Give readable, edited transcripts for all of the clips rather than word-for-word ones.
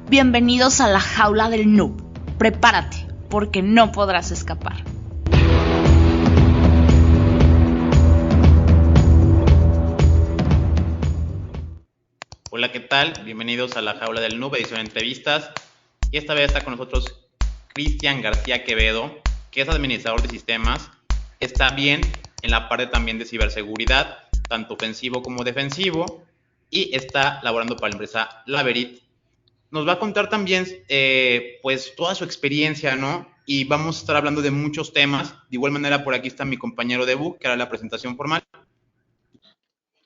Bienvenidos a la jaula del noob. Prepárate, porque no podrás escapar. Hola, ¿qué tal? Bienvenidos a la jaula del noob, edición de entrevistas. Y esta vez está con nosotros Cristian García Quevedo, que es administrador de sistemas. Está bien en la parte también de ciberseguridad, tanto ofensivo como defensivo, y está laborando para la empresa Laverit. Nos va a contar también pues toda su experiencia, ¿no? Y vamos a estar hablando de muchos temas. De igual manera, por aquí está mi compañero Debu, que hará la presentación formal.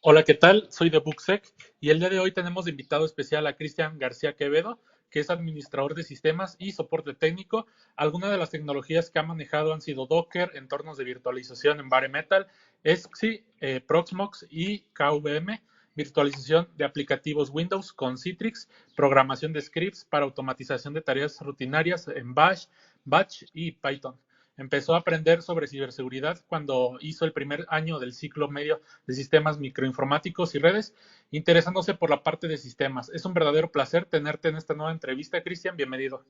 Hola, ¿qué tal? Soy de Booksec y el día de hoy tenemos de invitado especial a Cristian García Quevedo, que es administrador de sistemas y soporte técnico. Algunas de las tecnologías que ha manejado han sido Docker, entornos de virtualización en Bare Metal, ESXi, Proxmox y KVM, virtualización de aplicativos Windows con Citrix, programación de scripts para automatización de tareas rutinarias en Bash, Batch y Python. Empezó a aprender sobre ciberseguridad cuando hizo el primer año del ciclo medio de sistemas microinformáticos y redes, interesándose por la parte de sistemas. Es un verdadero placer tenerte en esta nueva entrevista, Cristian. Bienvenido.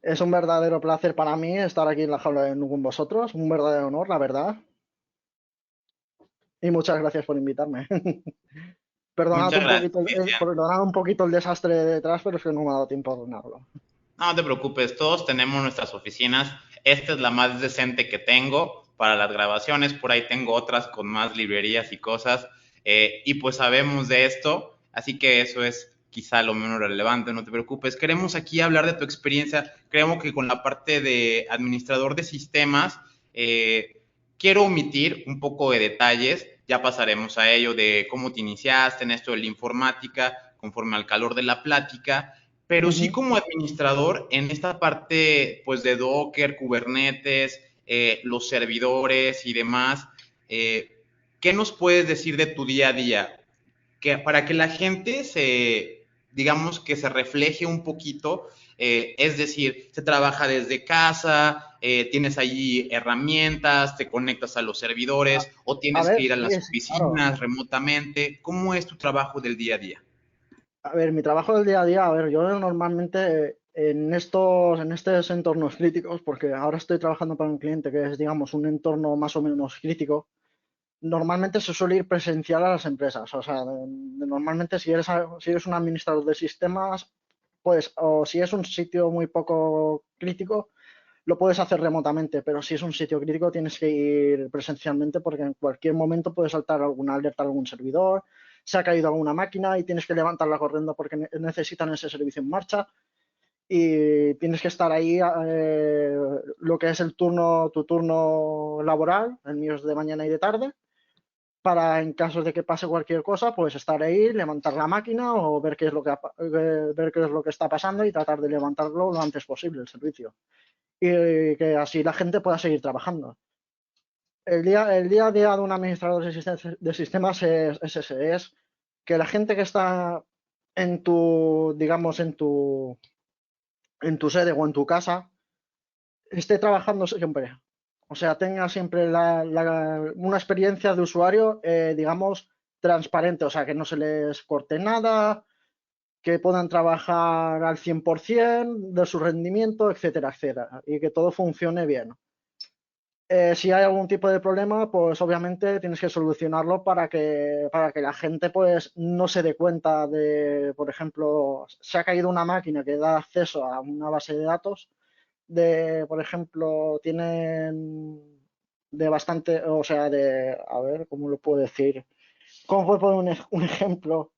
Es un verdadero placer para mí estar aquí en la jaula de noob con vosotros. Un verdadero honor, la verdad. Y muchas gracias por invitarme. Perdonad Muchas un gracias, poquito, Cristian. perdonad un poquito el desastre de detrás, pero es que no me ha dado tiempo a ordenarlo. No te preocupes, todos tenemos nuestras oficinas. Esta es la más decente que tengo para las grabaciones. Por ahí tengo otras con más librerías y cosas. Y pues sabemos de esto, así que eso es quizá lo menos relevante, no te preocupes. Queremos aquí hablar de tu experiencia. Creemos que con la parte de administrador de sistemas, quiero omitir un poco de detalles. Ya pasaremos a ello de cómo te iniciaste en esto de la informática, conforme al calor de la plática, pero sí como administrador en esta parte pues de Docker, Kubernetes, los servidores y demás, ¿qué nos puedes decir de tu día a día? Que para que la gente digamos que se refleje un poquito, es decir, se trabaja desde casa, tienes allí herramientas, te conectas a los servidores o A tienes que ver, ir a las sí, claro. oficinas remotamente. ¿Cómo es tu trabajo del día a día? A ver, mi trabajo del día a día, a ver, yo normalmente en estos entornos críticos, porque ahora estoy trabajando para un cliente que es, digamos, un entorno más o menos crítico, normalmente se suele ir presencial a las empresas. O sea, normalmente si eres un administrador de sistemas, pues, o si es un sitio muy poco crítico, lo puedes hacer remotamente, pero si es un sitio crítico tienes que ir presencialmente porque en cualquier momento puede saltar alguna alerta a algún servidor, se ha caído alguna máquina y tienes que levantarla corriendo porque necesitan ese servicio en marcha y tienes que estar ahí lo que es tu turno laboral, el mío es de mañana y de tarde, para en caso de que pase cualquier cosa, pues estar ahí, levantar la máquina o ver qué es lo ver qué es lo que está pasando y tratar de levantarlo lo antes posible el servicio y que así la gente pueda seguir trabajando. El día a día de un administrador de sistemas es ese, es que la gente que está digamos, en tu sede o en tu casa, esté trabajando siempre. O sea, tenga siempre una experiencia de usuario, digamos, transparente. O sea, que no se les corte nada, que puedan trabajar al 100% de su rendimiento, etcétera, etcétera. Y que todo funcione bien. Si hay algún tipo de problema, pues obviamente tienes que solucionarlo para que la gente pues no se dé cuenta de, por ejemplo, se ha caído una máquina que da acceso a una base de datos por ejemplo, tienen de bastante, o sea, a ver, ¿cómo lo puedo decir? ¿Cómo puedo poner un ejemplo?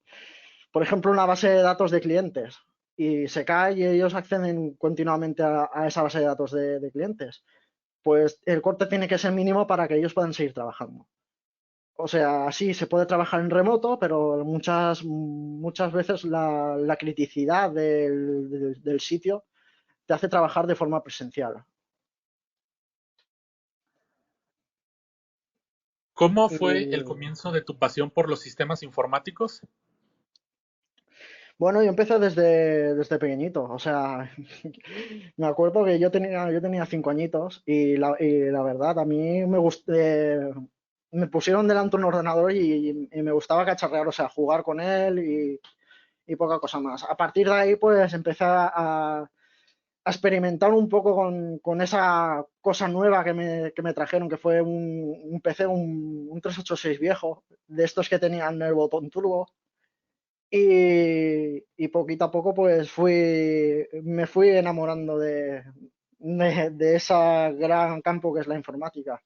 Por ejemplo, una base de datos de clientes y se cae y ellos acceden continuamente a esa base de datos de clientes, pues el corte tiene que ser mínimo para que ellos puedan seguir trabajando. O sea, sí, se puede trabajar en remoto, pero muchas veces la criticidad del sitio te hace trabajar de forma presencial. ¿Cómo fue el Y comienzo de tu pasión por los sistemas informáticos? bueno, yo empecé desde pequeñito. O sea, me acuerdo que yo tenía 5 añitos y la verdad, a mí me pusieron delante un ordenador y me gustaba cacharrear, o sea, jugar con él y poca cosa más. A partir de ahí, pues empecé a experimentar un poco con esa cosa nueva que me trajeron, que fue un PC, un 386 viejo, de estos que tenían el botón turbo. Y poquito a poco pues me fui enamorando de ese gran campo que es la informática.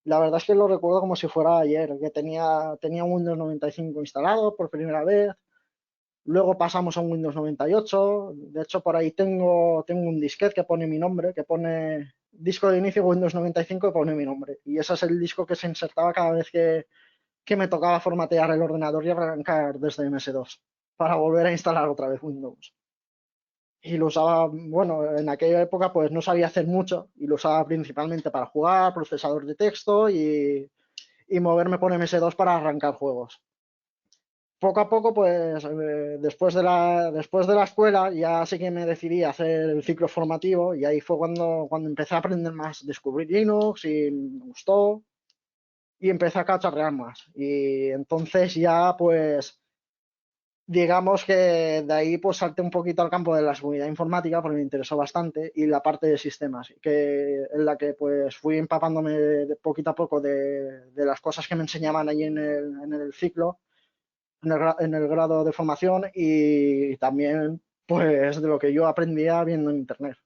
La verdad es que lo recuerdo como si fuera ayer, que tenía un Windows 95 instalado por primera vez. Luego pasamos a un Windows 98. De hecho, por ahí tengo un disquete que pone mi nombre, que pone disco de inicio Windows 95 y pone mi nombre. Y ese es el disco que se insertaba cada vez que me tocaba formatear el ordenador y arrancar desde MS2 para volver a instalar otra vez Windows. Y lo usaba, bueno, en aquella época pues no sabía hacer mucho y lo usaba principalmente para jugar, procesador de texto y moverme por MS2 para arrancar juegos. Poco a poco, pues después de la escuela ya sí que me decidí a hacer el ciclo formativo y ahí fue cuando empecé a aprender más, descubrir Linux y me gustó y empecé a cacharrear más. Y entonces ya pues digamos que de ahí pues salté un poquito al campo de la seguridad informática porque me interesó bastante y la parte de sistemas, en la que pues fui empapándome de poquito a poco de las cosas que me enseñaban allí en el ciclo, en el grado de formación y también pues de lo que yo aprendía viendo en internet.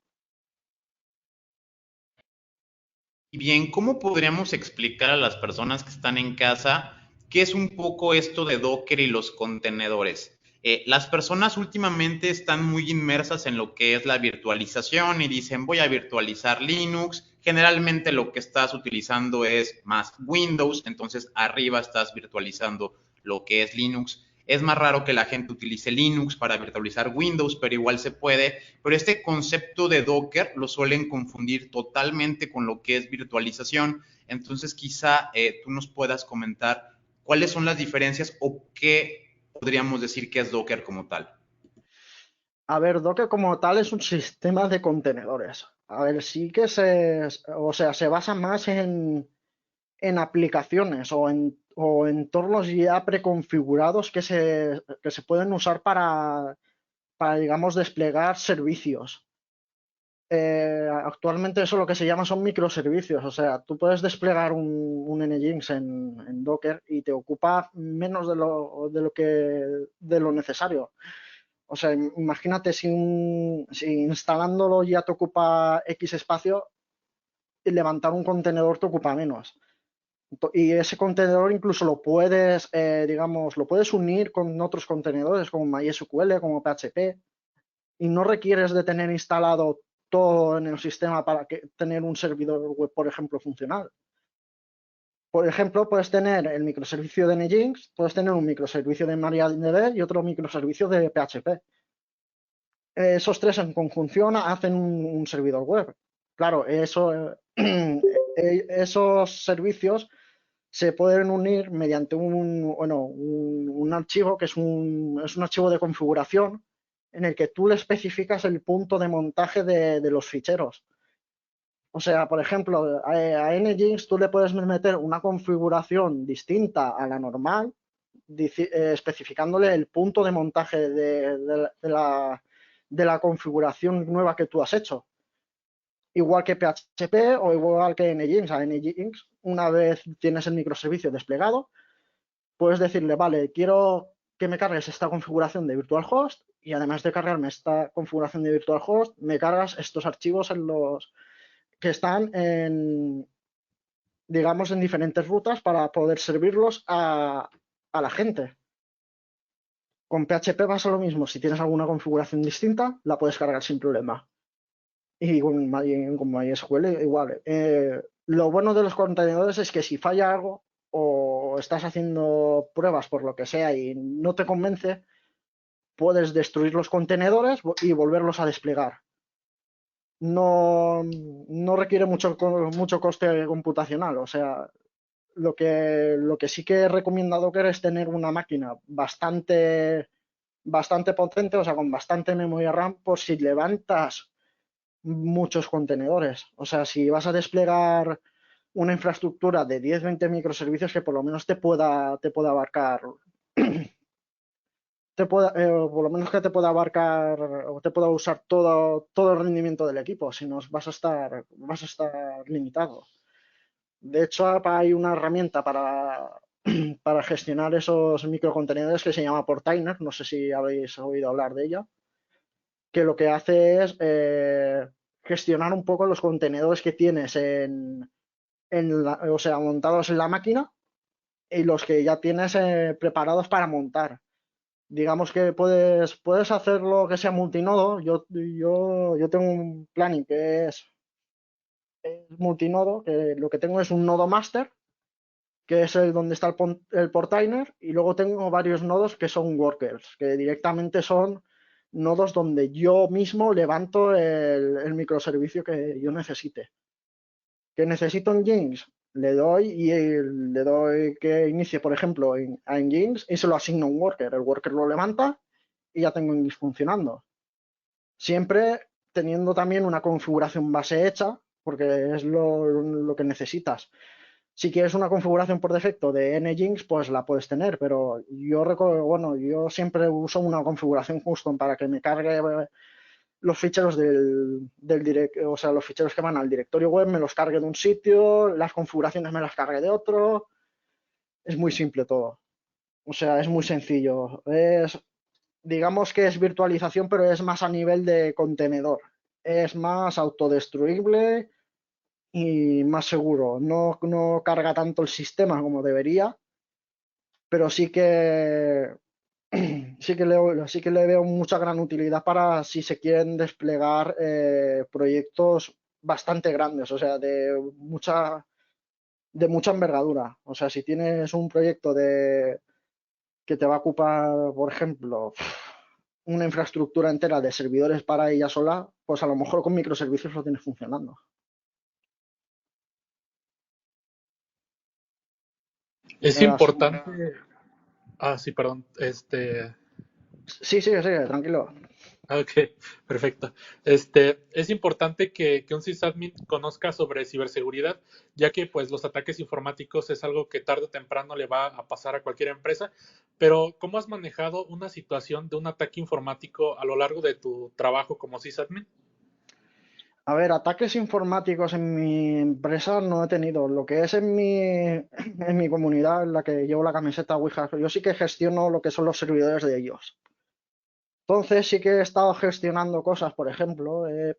Y bien, ¿cómo podríamos explicar a las personas que están en casa qué es un poco esto de Docker y los contenedores? Las personas últimamente están muy inmersas en lo que es la virtualización y dicen voy a virtualizar Linux. Generalmente lo que estás utilizando es más Windows, entonces arriba estás virtualizando lo que es Linux. Es más raro que la gente utilice Linux para virtualizar Windows, pero igual se puede. Pero este concepto de Docker lo suelen confundir totalmente con lo que es virtualización. Entonces quizá tú nos puedas comentar cuáles son las diferencias o qué podríamos decir que es Docker como tal. A ver, Docker como tal es un sistema de contenedores. A ver, sí que o sea, se basa más en aplicaciones o entornos ya preconfigurados que se pueden usar para, digamos, desplegar servicios. Actualmente eso lo que se llama son microservicios, o sea, tú puedes desplegar un Nginx en Docker y te ocupa menos de lo necesario. O sea, imagínate si instalándolo ya te ocupa X espacio, y levantar un contenedor te ocupa menos. Y ese contenedor incluso digamos, lo puedes unir con otros contenedores como MySQL, como PHP, y no requieres de tener instalado todo en el sistema para tener un servidor web, por ejemplo, funcional. Por ejemplo, puedes tener el microservicio de Nginx, puedes tener un microservicio de MariaDB y otro microservicio de PHP. Esos tres en conjunción hacen un servidor web. Claro, esos servicios se pueden unir mediante un archivo que es un archivo de configuración en el que tú le especificas el punto de montaje de los ficheros. O sea, por ejemplo, a Nginx tú le puedes meter una configuración distinta a la normal, especificándole el punto de montaje de la configuración nueva que tú has hecho. Igual que PHP o igual que Nginx. A Nginx, una vez tienes el microservicio desplegado, puedes decirle, vale, quiero que me cargues esta configuración de virtual host y además de cargarme esta configuración de virtual host, me cargas estos archivos que están digamos, en diferentes rutas para poder servirlos a la gente. Con PHP pasa lo mismo. Si tienes alguna configuración distinta, la puedes cargar sin problema. Y con MySQL igual. Lo bueno de los contenedores es que si falla algo o estás haciendo pruebas por lo que sea y no te convence, puedes destruir los contenedores y volverlos a desplegar. No requiere mucho coste computacional. O sea, lo que sí que recomienda Docker es tener una máquina bastante potente, o sea, con bastante memoria RAM, por si levantas muchos contenedores. O sea, si vas a desplegar una infraestructura de 10-20 microservicios que por lo menos te pueda abarcar por lo menos que te pueda abarcar o te pueda usar todo el rendimiento del equipo, si no vas a estar limitado. De hecho, hay una herramienta para gestionar esos microcontenedores que se llama Portainer, no sé si habéis oído hablar de ella, que lo que hace es gestionar un poco los contenedores que tienes o sea, montados en la máquina y los que ya tienes preparados para montar. Digamos que puedes hacerlo que sea multinodo. Yo tengo un planning que es multinodo, que lo que tengo es un nodo master, que es el donde está el portainer, y luego tengo varios nodos que son workers, que directamente son nodos donde yo mismo levanto el microservicio que yo necesite. ¿Que necesito en Jinx? Le doy que inicie, por ejemplo, en Jinx y se lo asigno a un worker. El worker lo levanta y ya tengo Jinx funcionando. Siempre teniendo también una configuración base hecha, porque es lo que necesitas. Si quieres una configuración por defecto de Nginx, pues la puedes tener, pero yo siempre uso una configuración custom para que me cargue los ficheros o sea, los ficheros que van al directorio web, me los cargue de un sitio, las configuraciones me las cargue de otro. Es muy simple todo. O sea, es muy sencillo. Digamos que es virtualización, pero es más a nivel de contenedor. Es más autodestruible y más seguro. No carga tanto el sistema como debería, pero sí que le veo mucha gran utilidad para si se quieren desplegar proyectos bastante grandes, o sea, de mucha envergadura. O sea, si tienes un proyecto que te va a ocupar, por ejemplo, una infraestructura entera de servidores para ella sola, pues a lo mejor con microservicios lo tienes funcionando. Es importante. Sí, perdón. Sí, sigue, tranquilo. Ok, perfecto. Es importante que un sysadmin conozca sobre ciberseguridad, ya que pues los ataques informáticos es algo que tarde o temprano le va a pasar a cualquier empresa. Pero, ¿cómo has manejado una situación de un ataque informático a lo largo de tu trabajo como sysadmin? A ver, ataques informáticos en mi empresa no he tenido. Lo que es en mi comunidad, en la que llevo la camiseta Ouija, yo sí que gestiono lo que son los servidores de ellos. Entonces sí que he estado gestionando cosas, por ejemplo, he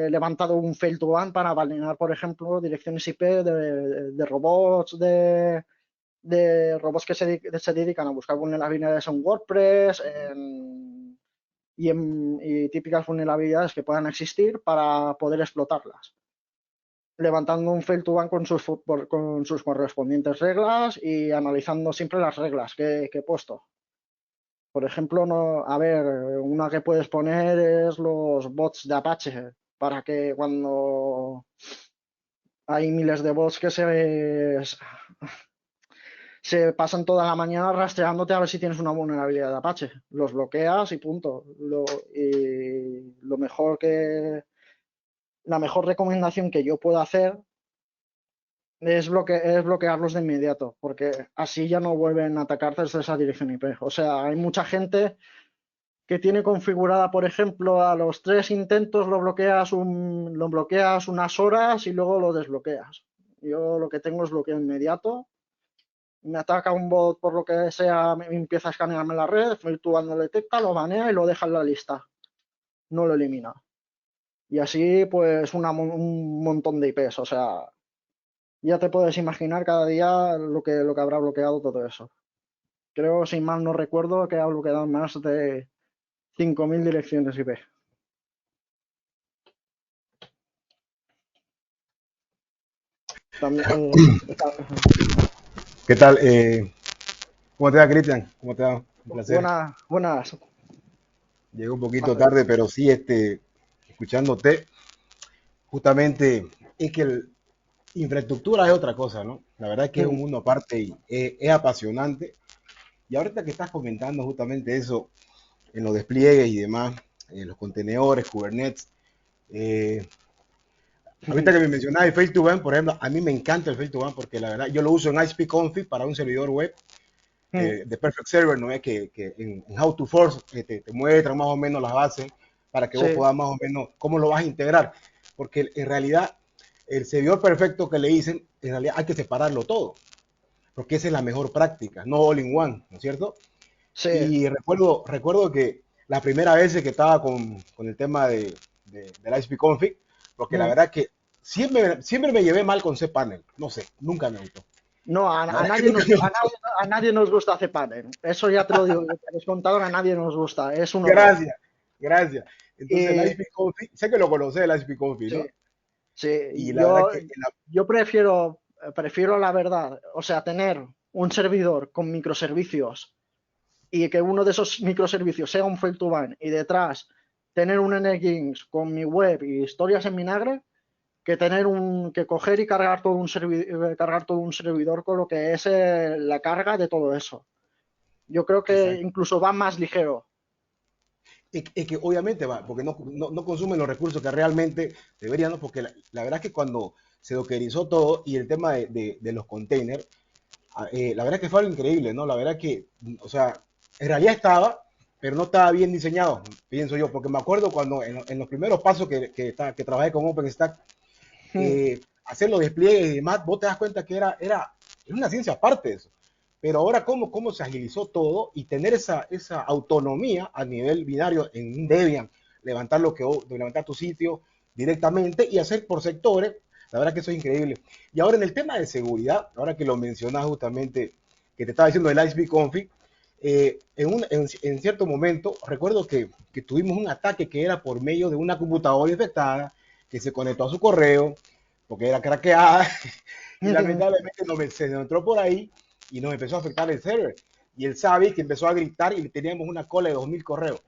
levantado un fail to ban para validar, por ejemplo, direcciones IP de robots, de robots que se dedican a buscar vulnerabilidades en WordPress y típicas vulnerabilidades que puedan existir para poder explotarlas. Levantando un fail to ban con sus correspondientes reglas y analizando siempre las reglas que he puesto. Por ejemplo, una que puedes poner es los bots de Apache, para que cuando hay miles de bots que se pasan toda la mañana rastreándote a ver si tienes una vulnerabilidad de Apache. Los bloqueas y punto. La mejor recomendación que yo puedo hacer es bloquearlos de inmediato, porque así ya no vuelven a atacarte desde esa dirección IP. O sea, hay mucha gente que tiene configurada, por ejemplo, a los 3 intentos lo bloqueas unas horas y luego lo desbloqueas. Yo lo que tengo es bloqueo inmediato. Me ataca un bot por lo que sea, me empieza a escanearme la red, Virtual no lo detecta, lo banea y lo deja en la lista. No lo elimina. Y así, pues, un montón de IPs. O sea, ya te puedes imaginar cada día lo que habrá bloqueado todo eso. Creo, si mal no recuerdo, que ha bloqueado más de 5.000 direcciones IP. También, ¿Qué tal? ¿Cómo te va, Cristian? ¿Cómo te va? Un placer. buenas. Llegué un poquito tarde, pero sí, escuchándote, justamente es que infraestructura es otra cosa, ¿no? La verdad es que es un mundo aparte y es apasionante. Y ahorita que estás comentando justamente eso, en los despliegues y demás, en los contenedores, Kubernetes, ahorita que me mencionabas el Fail2Ban, por ejemplo, a mí me encanta el Fail2Ban porque la verdad yo lo uso en ISP Config para un servidor web Mm. de Perfect Server, ¿no? Es que en How to Force te muestran más o menos las bases para que vos Sí, puedas más o menos cómo lo vas a integrar. Porque en realidad el servidor perfecto que le dicen, en realidad hay que separarlo todo, porque esa es la mejor práctica, no all in one, ¿no es cierto? sí. Y recuerdo que la primera vez que estaba con el tema del ISP config, porque la Mm. verdad que siempre me llevé mal con cPanel, no sé, nunca me gustó. No, La verdad que nunca me gustó. a nadie nos gusta cPanel. Eso ya te lo digo, te lo he contado, a nadie nos gusta. Es un horror. Gracias, gracias. Entonces el Y ISP config, sé que lo conoces el ISP config, sí, ¿no? Y sí, la verdad que yo prefiero la verdad, o sea, tener un servidor con microservicios y que uno de esos microservicios sea un fail to ban y detrás tener un NGINX con mi web y historias en vinagre, que que coger y cargar todo un servidor con lo que es la carga de todo eso. Yo creo que exacto. incluso va más ligero. Es que obviamente va, porque no consumen los recursos que realmente deberían, ¿no? Porque la verdad es que cuando se dockerizó todo y el tema de los containers, la verdad es que fue algo increíble, ¿no? La verdad que, o sea, en realidad estaba, pero no estaba bien diseñado, pienso yo, porque me acuerdo cuando en los primeros pasos que trabajé con OpenStack, Hmm. hacer los despliegues y demás, vos te das cuenta que era una ciencia aparte de eso. Pero ahora, ¿cómo se agilizó todo y tener esa autonomía a nivel binario en un Debian, levantar tu sitio directamente y hacer por sectores? La verdad que eso es increíble. Y ahora en el tema de seguridad, ahora que lo mencionas justamente, que te estaba diciendo el ISP config, en cierto momento recuerdo que tuvimos un ataque que era por medio de una computadora infectada que se conectó a su correo porque era craqueada y lamentablemente se nos entró por ahí y nos empezó a afectar el server. Y él sabe que empezó a gritar y teníamos una cola de 2000 correos.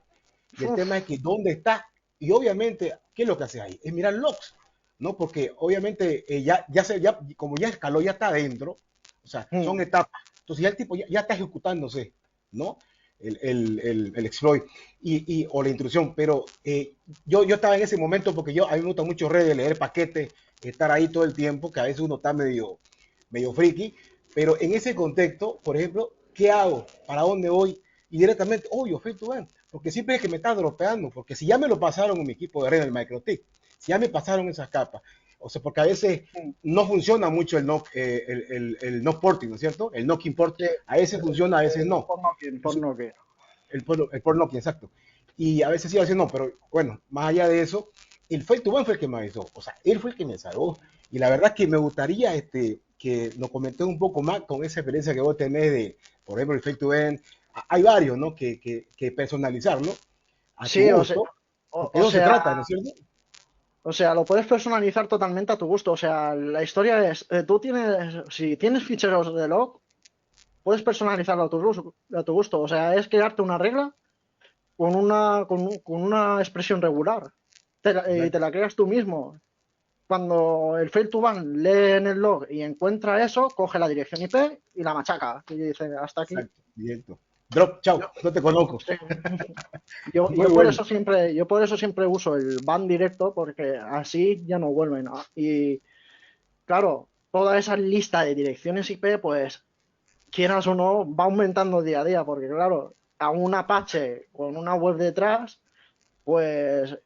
Y el tema Uf. es que dónde está. Y obviamente, ¿qué es lo que hace ahí? Es mirar logs, ¿no? Porque obviamente como ya escaló, ya está adentro, o sea, son Hmm. etapas. Entonces ya el tipo ya está ejecutándose, ¿no? El exploit o la intrusión. Pero yo estaba en ese momento porque a mí me gusta mucho redes, leer paquetes, estar ahí todo el tiempo, que a veces uno está medio friki, pero en ese contexto, por ejemplo, ¿qué hago? ¿Para dónde voy? Y directamente, yo fui to end, porque siempre es que me está dropeando, porque si ya me lo pasaron en mi equipo de red, el MicroTik, si ya me pasaron esas capas, o sea, porque a veces Hmm. no funciona mucho el no porting, ¿no es cierto? El knock import, Sí, a veces funciona, a veces no. por Entonces, no que. el por knocking, exacto. Y a veces sí, a veces no, pero bueno, más allá de eso, el fail to ban fue el que me avisó, o sea, él fue el que me salvó. Y la verdad es que me gustaría que nos comentés un poco más con esa experiencia que vos tenés de, por ejemplo, el fail to ban. Hay varios, ¿no? Que personalizar, ¿no? A tu Sí, gusto, porque o de eso se sea, trata, ¿no es cierto? lo puedes personalizar totalmente a tu gusto. O sea, la historia es, si tienes ficheros de log, puedes personalizarlo a tu gusto. O sea, es crearte una regla con una expresión regular. Y te Exacto, la creas tú mismo. Cuando el fail to ban lee en el log y encuentra eso, coge la dirección IP y la machaca. Y dice, hasta aquí. exacto, directo. Drop, chao, Yo, no te conozco. sí. Muy bueno, Yo por eso siempre uso el ban directo porque así ya no vuelven. Y claro, toda esa lista de direcciones IP, pues quieras o no, va aumentando día a día, porque claro, a un Apache con una web detrás, pues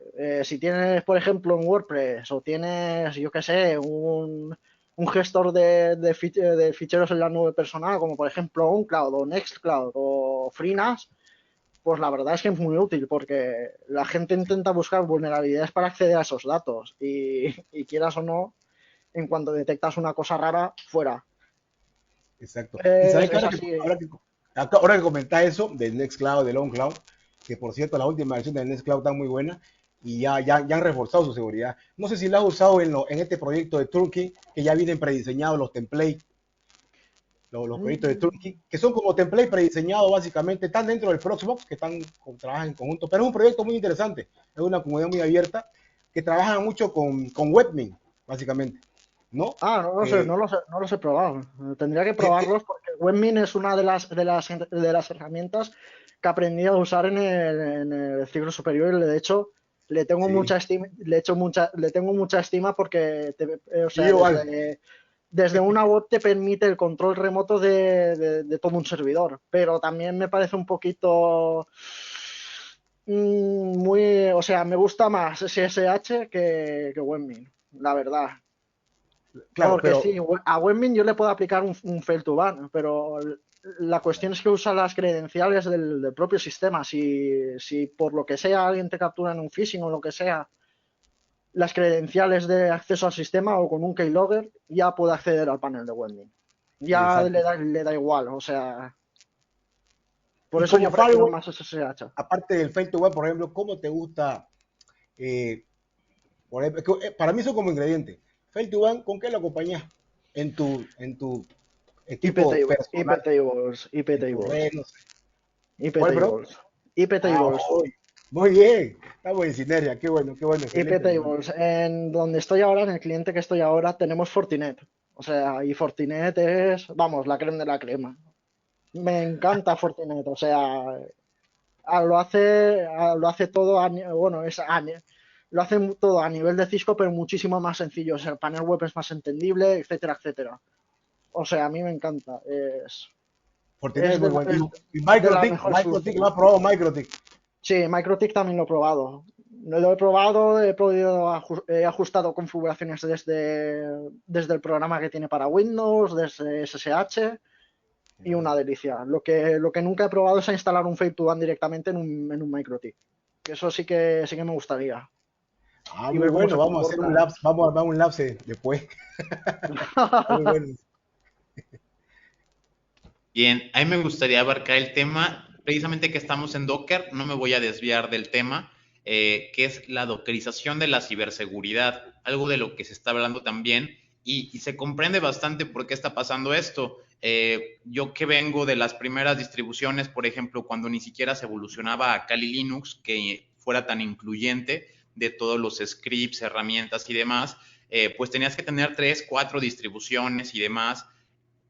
si tienes, por ejemplo, en WordPress o tienes, yo qué sé, un gestor de ficheros en la nube personal, como por ejemplo OnCloud o Nextcloud o FreeNAS, pues la verdad es que es muy útil porque la gente intenta buscar vulnerabilidades para acceder a esos datos y quieras o no, en cuanto detectas una cosa rara, fuera. exacto. Y sabes que Es así. ahora que comentás eso del Nextcloud, del OnCloud, que por cierto la última versión del Nextcloud está muy buena y ya han reforzado su seguridad. No sé si la has usado en este proyecto de Turkey, que ya vienen prediseñados los templates, los proyectos de Mm. Turkey, que son como templates prediseñados básicamente, están dentro del Proxmox, que trabajan en conjunto, pero es un proyecto muy interesante, es una comunidad muy abierta, que trabaja mucho con Webmin, básicamente, ¿no? No lo sé, Eh, no los he probado. Tendría que eh, eh, probarlos porque Webmin es una de las herramientas que aprendí a usar en el ciclo superior y de hecho le tengo sí, mucha estima, le tengo mucha estima porque o sí, sea, igual, desde una web te permite el control remoto de todo un servidor, pero también me parece un poquito muy, o sea, me gusta más SSH que Webmin, la verdad. Claro, Porque pero sí, a Webmin yo le puedo aplicar un fail to ban, pero la cuestión es que usa las credenciales del propio sistema. Si por lo que sea alguien te captura en un phishing o lo que sea, las credenciales de acceso al sistema o con un keylogger, ya puede acceder al panel de Webmin. Ya exacto. le da igual, o sea, por Y eso como yo prefiero firewall, más SSH. aparte del Fail to Web, por ejemplo, ¿cómo te gusta? eh, por ejemplo, para mí son como ingredientes. Fail to Web, ¿con qué lo acompañas en tu IP, equipo IP personal, tables, IP en tu tables, red? No sé. IP ¿Cuál, bro? tables, IP Ah, tables. muy bien. Estamos en sinergia. Qué bueno, IP excelente, hermano. tables. En donde estoy ahora, en el cliente que estoy ahora, tenemos Fortinet. O sea, y Fortinet es, vamos, la crema de la crema. Me encanta Fortinet. O sea, lo hace todo, bueno, lo hace todo a nivel de Cisco, pero muchísimo más sencillo. O sea, el panel web es más entendible, etcétera, etcétera. O sea, a mí me encanta. Fortinet Es es muy bueno. Y de las MicroTik, mejores ¿lo has soluciones. probado MicroTik? Sí, MikroTik también lo he probado. Lo he probado, he ajustado configuraciones desde el programa que tiene para Windows, desde SSH y una delicia. Lo que nunca he probado es a instalar un Fade2One directamente en un MikroTik. Que eso sí que me gustaría. Ah, Y muy ver cómo bueno. se Vamos a hacer un comporta. labs, vamos a armar un labs después. Muy bueno. Bien, a mí me gustaría abarcar el tema, precisamente que estamos en Docker, no me voy a desviar del tema, que es la dockerización de la ciberseguridad, algo de lo que se está hablando también y se comprende bastante por qué está pasando esto. Yo que vengo de las primeras distribuciones, por ejemplo, cuando ni siquiera se evolucionaba a Kali Linux, que fuera tan incluyente de todos los scripts, herramientas y demás, pues tenías que tener 3, 4 distribuciones y demás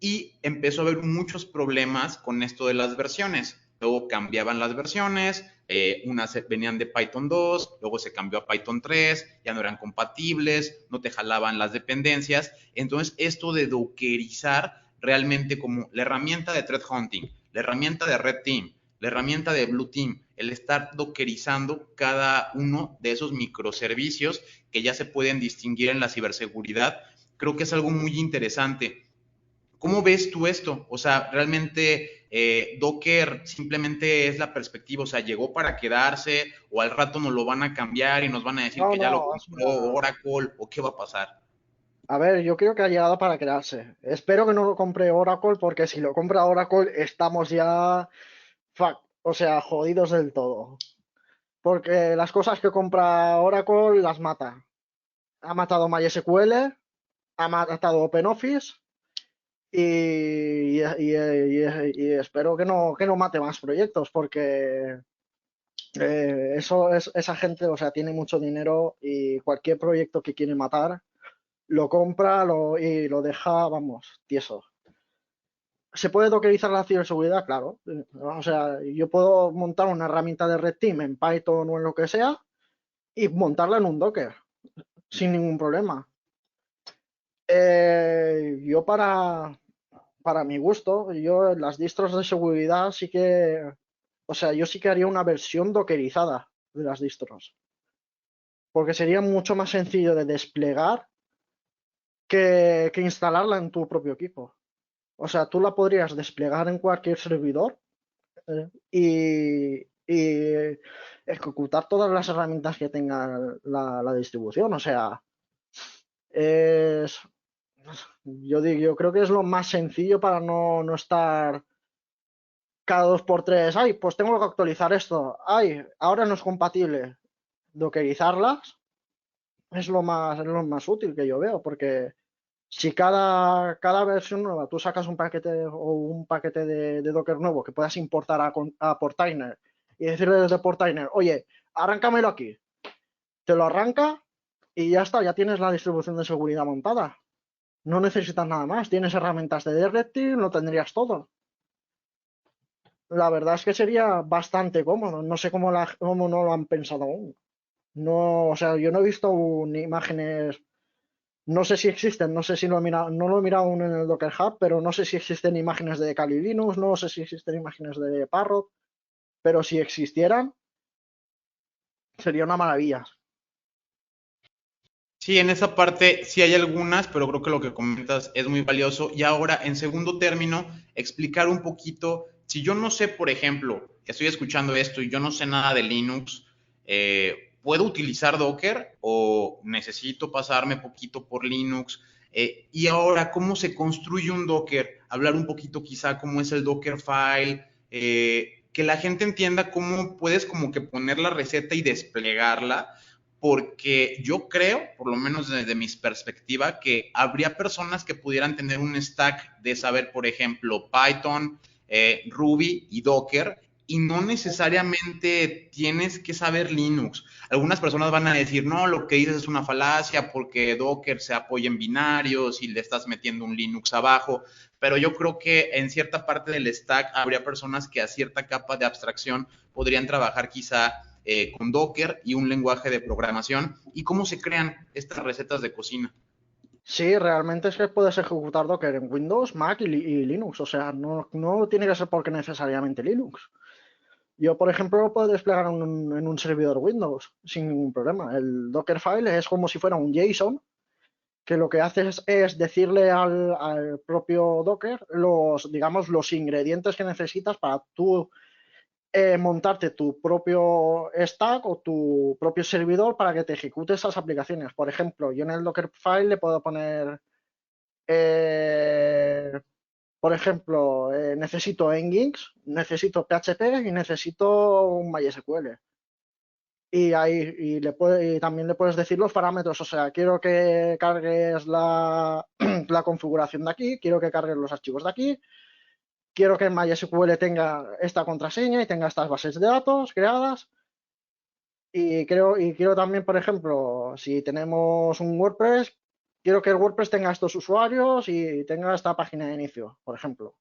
y empezó a haber muchos problemas con esto de las versiones. Luego cambiaban las versiones, unas venían de Python 2, luego se cambió a Python 3, ya no eran compatibles, no te jalaban las dependencias. Entonces, esto de dockerizar realmente como la herramienta de Threat Hunting, la herramienta de Red Team, la herramienta de Blue Team, el estar dockerizando cada uno de esos microservicios que ya se pueden distinguir en la ciberseguridad, creo que es algo muy interesante. ¿Cómo ves tú esto? O sea, realmente Docker simplemente es la perspectiva, o sea, llegó para quedarse o al rato nos lo van a cambiar y nos van a decir No, que ya lo no, compró Oracle o qué va a pasar. a ver, yo creo que ha llegado para quedarse. Espero que no lo compre Oracle, porque si lo compra Oracle estamos ya, o sea, jodidos del todo. Porque las cosas que compra Oracle las mata. Ha matado MySQL, ha matado OpenOffice y espero que no mate más proyectos, porque esa gente, o sea, tiene mucho dinero y cualquier proyecto que quiere matar lo compra y lo deja, vamos, tieso. ¿Se puede dockerizar la ciberseguridad? Claro. O sea, yo puedo montar una herramienta de Red Team en Python o en lo que sea y montarla en un Docker sin ningún problema. Yo para mi gusto, yo en las distros de seguridad sí que, o sea, yo sí que haría una versión dockerizada de las distros, porque sería mucho más sencillo de desplegar que instalarla en tu propio equipo. O sea, tú la podrías desplegar en cualquier servidor y ejecutar todas las herramientas que tenga la distribución. O sea, es, yo creo que es lo más sencillo para no estar cada 2 por 3. Ay, pues tengo que actualizar esto. Ay, ahora no es compatible. Dockerizarlas es lo más útil que yo veo, porque si cada versión nueva tú sacas un paquete o un paquete de Docker nuevo que puedas importar a Portainer y decirle desde Portainer, oye, arráncamelo aquí, te lo arranca y ya está, ya tienes la distribución de seguridad montada. No necesitas nada más, tienes herramientas de Red Team, lo tendrías todo. La verdad es que sería bastante cómodo, no sé cómo no lo han pensado aún. No, o sea, yo no he visto imágenes No sé si existen, no sé si lo he mirado, no lo he mirado aún en el Docker Hub, pero no sé si existen imágenes de Kali Linux, no sé si existen imágenes de Parrot, pero si existieran, sería una maravilla. Sí, en esa parte sí hay algunas, pero creo que lo que comentas es muy valioso. Y ahora, en segundo término, explicar un poquito, si yo no sé, por ejemplo, estoy escuchando esto y yo no sé nada de Linux, ¿puedo utilizar Docker o necesito pasarme poquito por Linux? Y ahora, ¿cómo se construye un Docker? Hablar un poquito quizá cómo es el Dockerfile, que la gente entienda cómo puedes como que poner la receta y desplegarla, porque yo creo, por lo menos desde mi perspectiva, que habría personas que pudieran tener un stack de saber, por ejemplo, Python, Ruby y Docker, y no necesariamente tienes que saber Linux. Algunas personas van a decir, no, lo que dices es una falacia porque Docker se apoya en binarios y le estás metiendo un Linux abajo, pero yo creo que en cierta parte del stack habría personas que a cierta capa de abstracción podrían trabajar quizá con Docker y un lenguaje de programación y cómo se crean estas recetas de cocina. Sí, realmente es que puedes ejecutar Docker en Windows, Mac y Linux, o sea, no tiene que ser porque necesariamente Linux. Yo, por ejemplo, lo puedo desplegar en un servidor Windows sin ningún problema. El Dockerfile es como si fuera un JSON que lo que hace es decirle al propio Docker digamos, los ingredientes que necesitas para tú montarte tu propio stack o tu propio servidor para que te ejecute esas aplicaciones. Por ejemplo, yo en el Dockerfile le puedo poner, eh, por ejemplo, necesito Nginx, necesito PHP y necesito un MySQL. Y también le puedes decir los parámetros, o sea, quiero que cargues la configuración de aquí, quiero que cargues los archivos de aquí, quiero que MySQL tenga esta contraseña y tenga estas bases de datos creadas. Y quiero también, por ejemplo, si tenemos un WordPress, quiero que el WordPress tenga estos usuarios y tenga esta página de inicio, por ejemplo.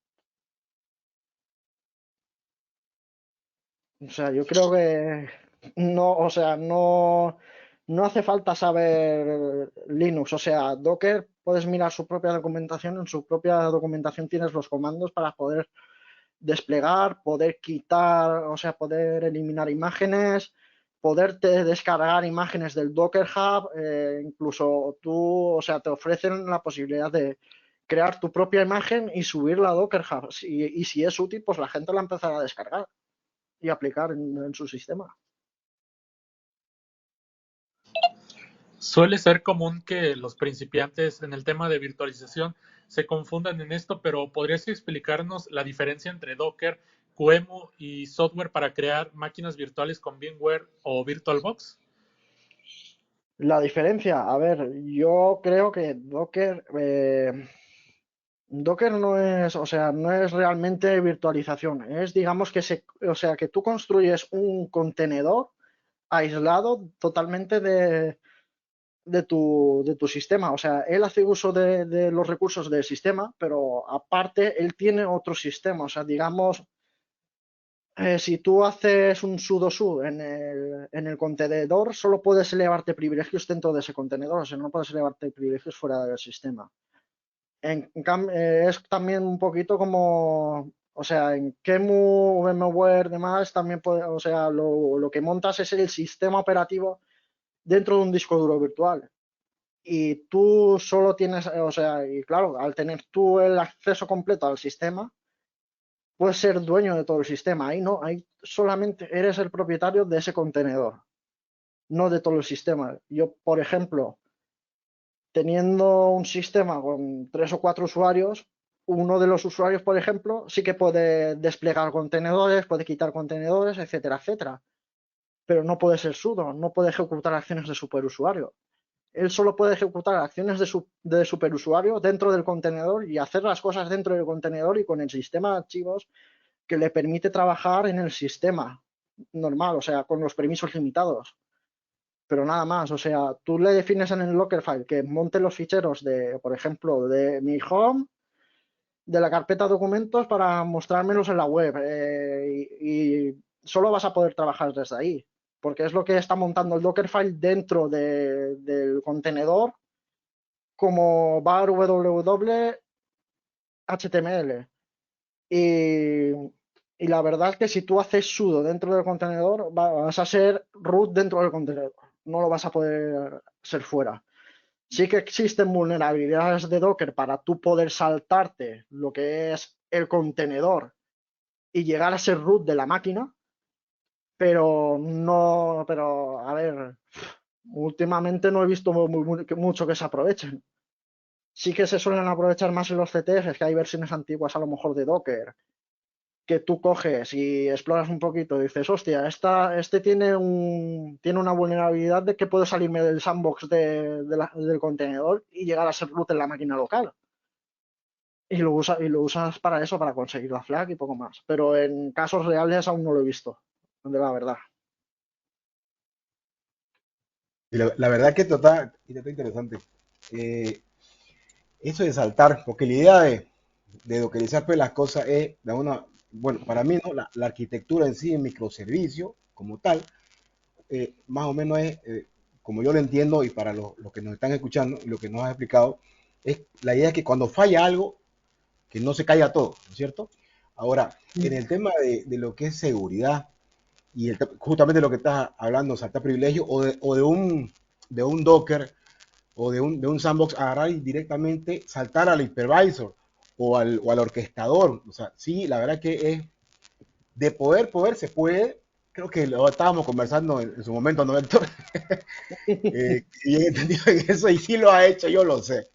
O sea, yo creo que no, o sea, no hace falta saber Linux. O sea, Docker puedes mirar su propia documentación. En su propia documentación tienes los comandos para poder desplegar, poder quitar, o sea, poder eliminar imágenes, poderte descargar imágenes del Docker Hub. Incluso tú, o sea, te ofrecen la posibilidad de crear tu propia imagen y subirla a Docker Hub. Y si es útil, pues la gente la empezará a descargar y aplicar en su sistema. Suele ser común que los principiantes en el tema de virtualización se confundan en esto, pero ¿podrías explicarnos la diferencia entre Docker, QEMU y software para crear máquinas virtuales con VMware o VirtualBox? La diferencia, a ver, yo creo que Docker no es, o sea, no es realmente virtualización, es digamos o sea, que tú construyes un contenedor aislado totalmente de tu sistema. O sea, él hace uso de los recursos del sistema, pero aparte él tiene otro sistema. O sea, digamos, si tú haces un sudo su en el contenedor, solo puedes elevarte privilegios dentro de ese contenedor. O sea, no puedes elevarte privilegios fuera del sistema. En cambio, es también un poquito como, o sea, en QEMU, VMware, demás, también puede, o sea, lo que montas es el sistema operativo dentro de un disco duro virtual. Y tú solo tienes, o sea, y claro, al tener tú el acceso completo al sistema, puedes ser dueño de todo el sistema. Ahí no, ahí solamente eres el propietario de ese contenedor, no de todo el sistema. Yo, por ejemplo, teniendo un sistema con 3 o 4 usuarios, uno de los usuarios, por ejemplo, sí que puede desplegar contenedores, puede quitar contenedores, etcétera, etcétera. Pero no puede ser sudo, no puede ejecutar acciones de superusuario. Él solo puede ejecutar acciones de superusuario dentro del contenedor y hacer las cosas dentro del contenedor y con el sistema de archivos que le permite trabajar en el sistema normal, o sea, con los permisos limitados. Pero nada más, o sea, tú le defines en el Dockerfile que monte los ficheros de, por ejemplo, de mi home, de la carpeta documentos para mostrármelos en la web y solo vas a poder trabajar desde ahí, porque es lo que está montando el Dockerfile dentro del contenedor como var www HTML. Y la verdad es que si tú haces sudo dentro del contenedor, vas a ser root dentro del contenedor. No lo vas a poder ser fuera. Sí que existen vulnerabilidades de Docker para tú poder saltarte lo que es el contenedor y llegar a ser root de la máquina, pero no, pero a ver, últimamente no he visto mucho que se aprovechen. Sí que se suelen aprovechar más en los CTFs, que hay versiones antiguas a lo mejor de Docker, que tú coges y exploras un poquito y dices, hostia, este tiene una vulnerabilidad de que puedo salirme del sandbox del contenedor y llegar a ser root en la máquina local. Y lo usas para eso, para conseguir la flag y poco más. Pero en casos reales aún no lo he visto, de la verdad. Y la verdad que está interesante. Eh, Eso de saltar, porque la idea de dockerizar pues, las cosas es, bueno, para mí, ¿no? La arquitectura en sí, en microservicio, como tal, más o menos es, como yo lo entiendo y para los que nos están escuchando y lo que nos has explicado, es la idea es que cuando falla algo, que no se caiga todo, ¿no es cierto? Ahora, en el tema de lo que es seguridad y justamente lo que estás hablando, saltar privilegio de un Docker de un sandbox agarrar y directamente saltar al hypervisor o al orquestador. O sea, sí, la verdad que es de poder se puede. Creo que lo estábamos conversando en su momento, ¿no, Héctor? Y he entendido que eso y sí lo ha hecho, yo lo sé.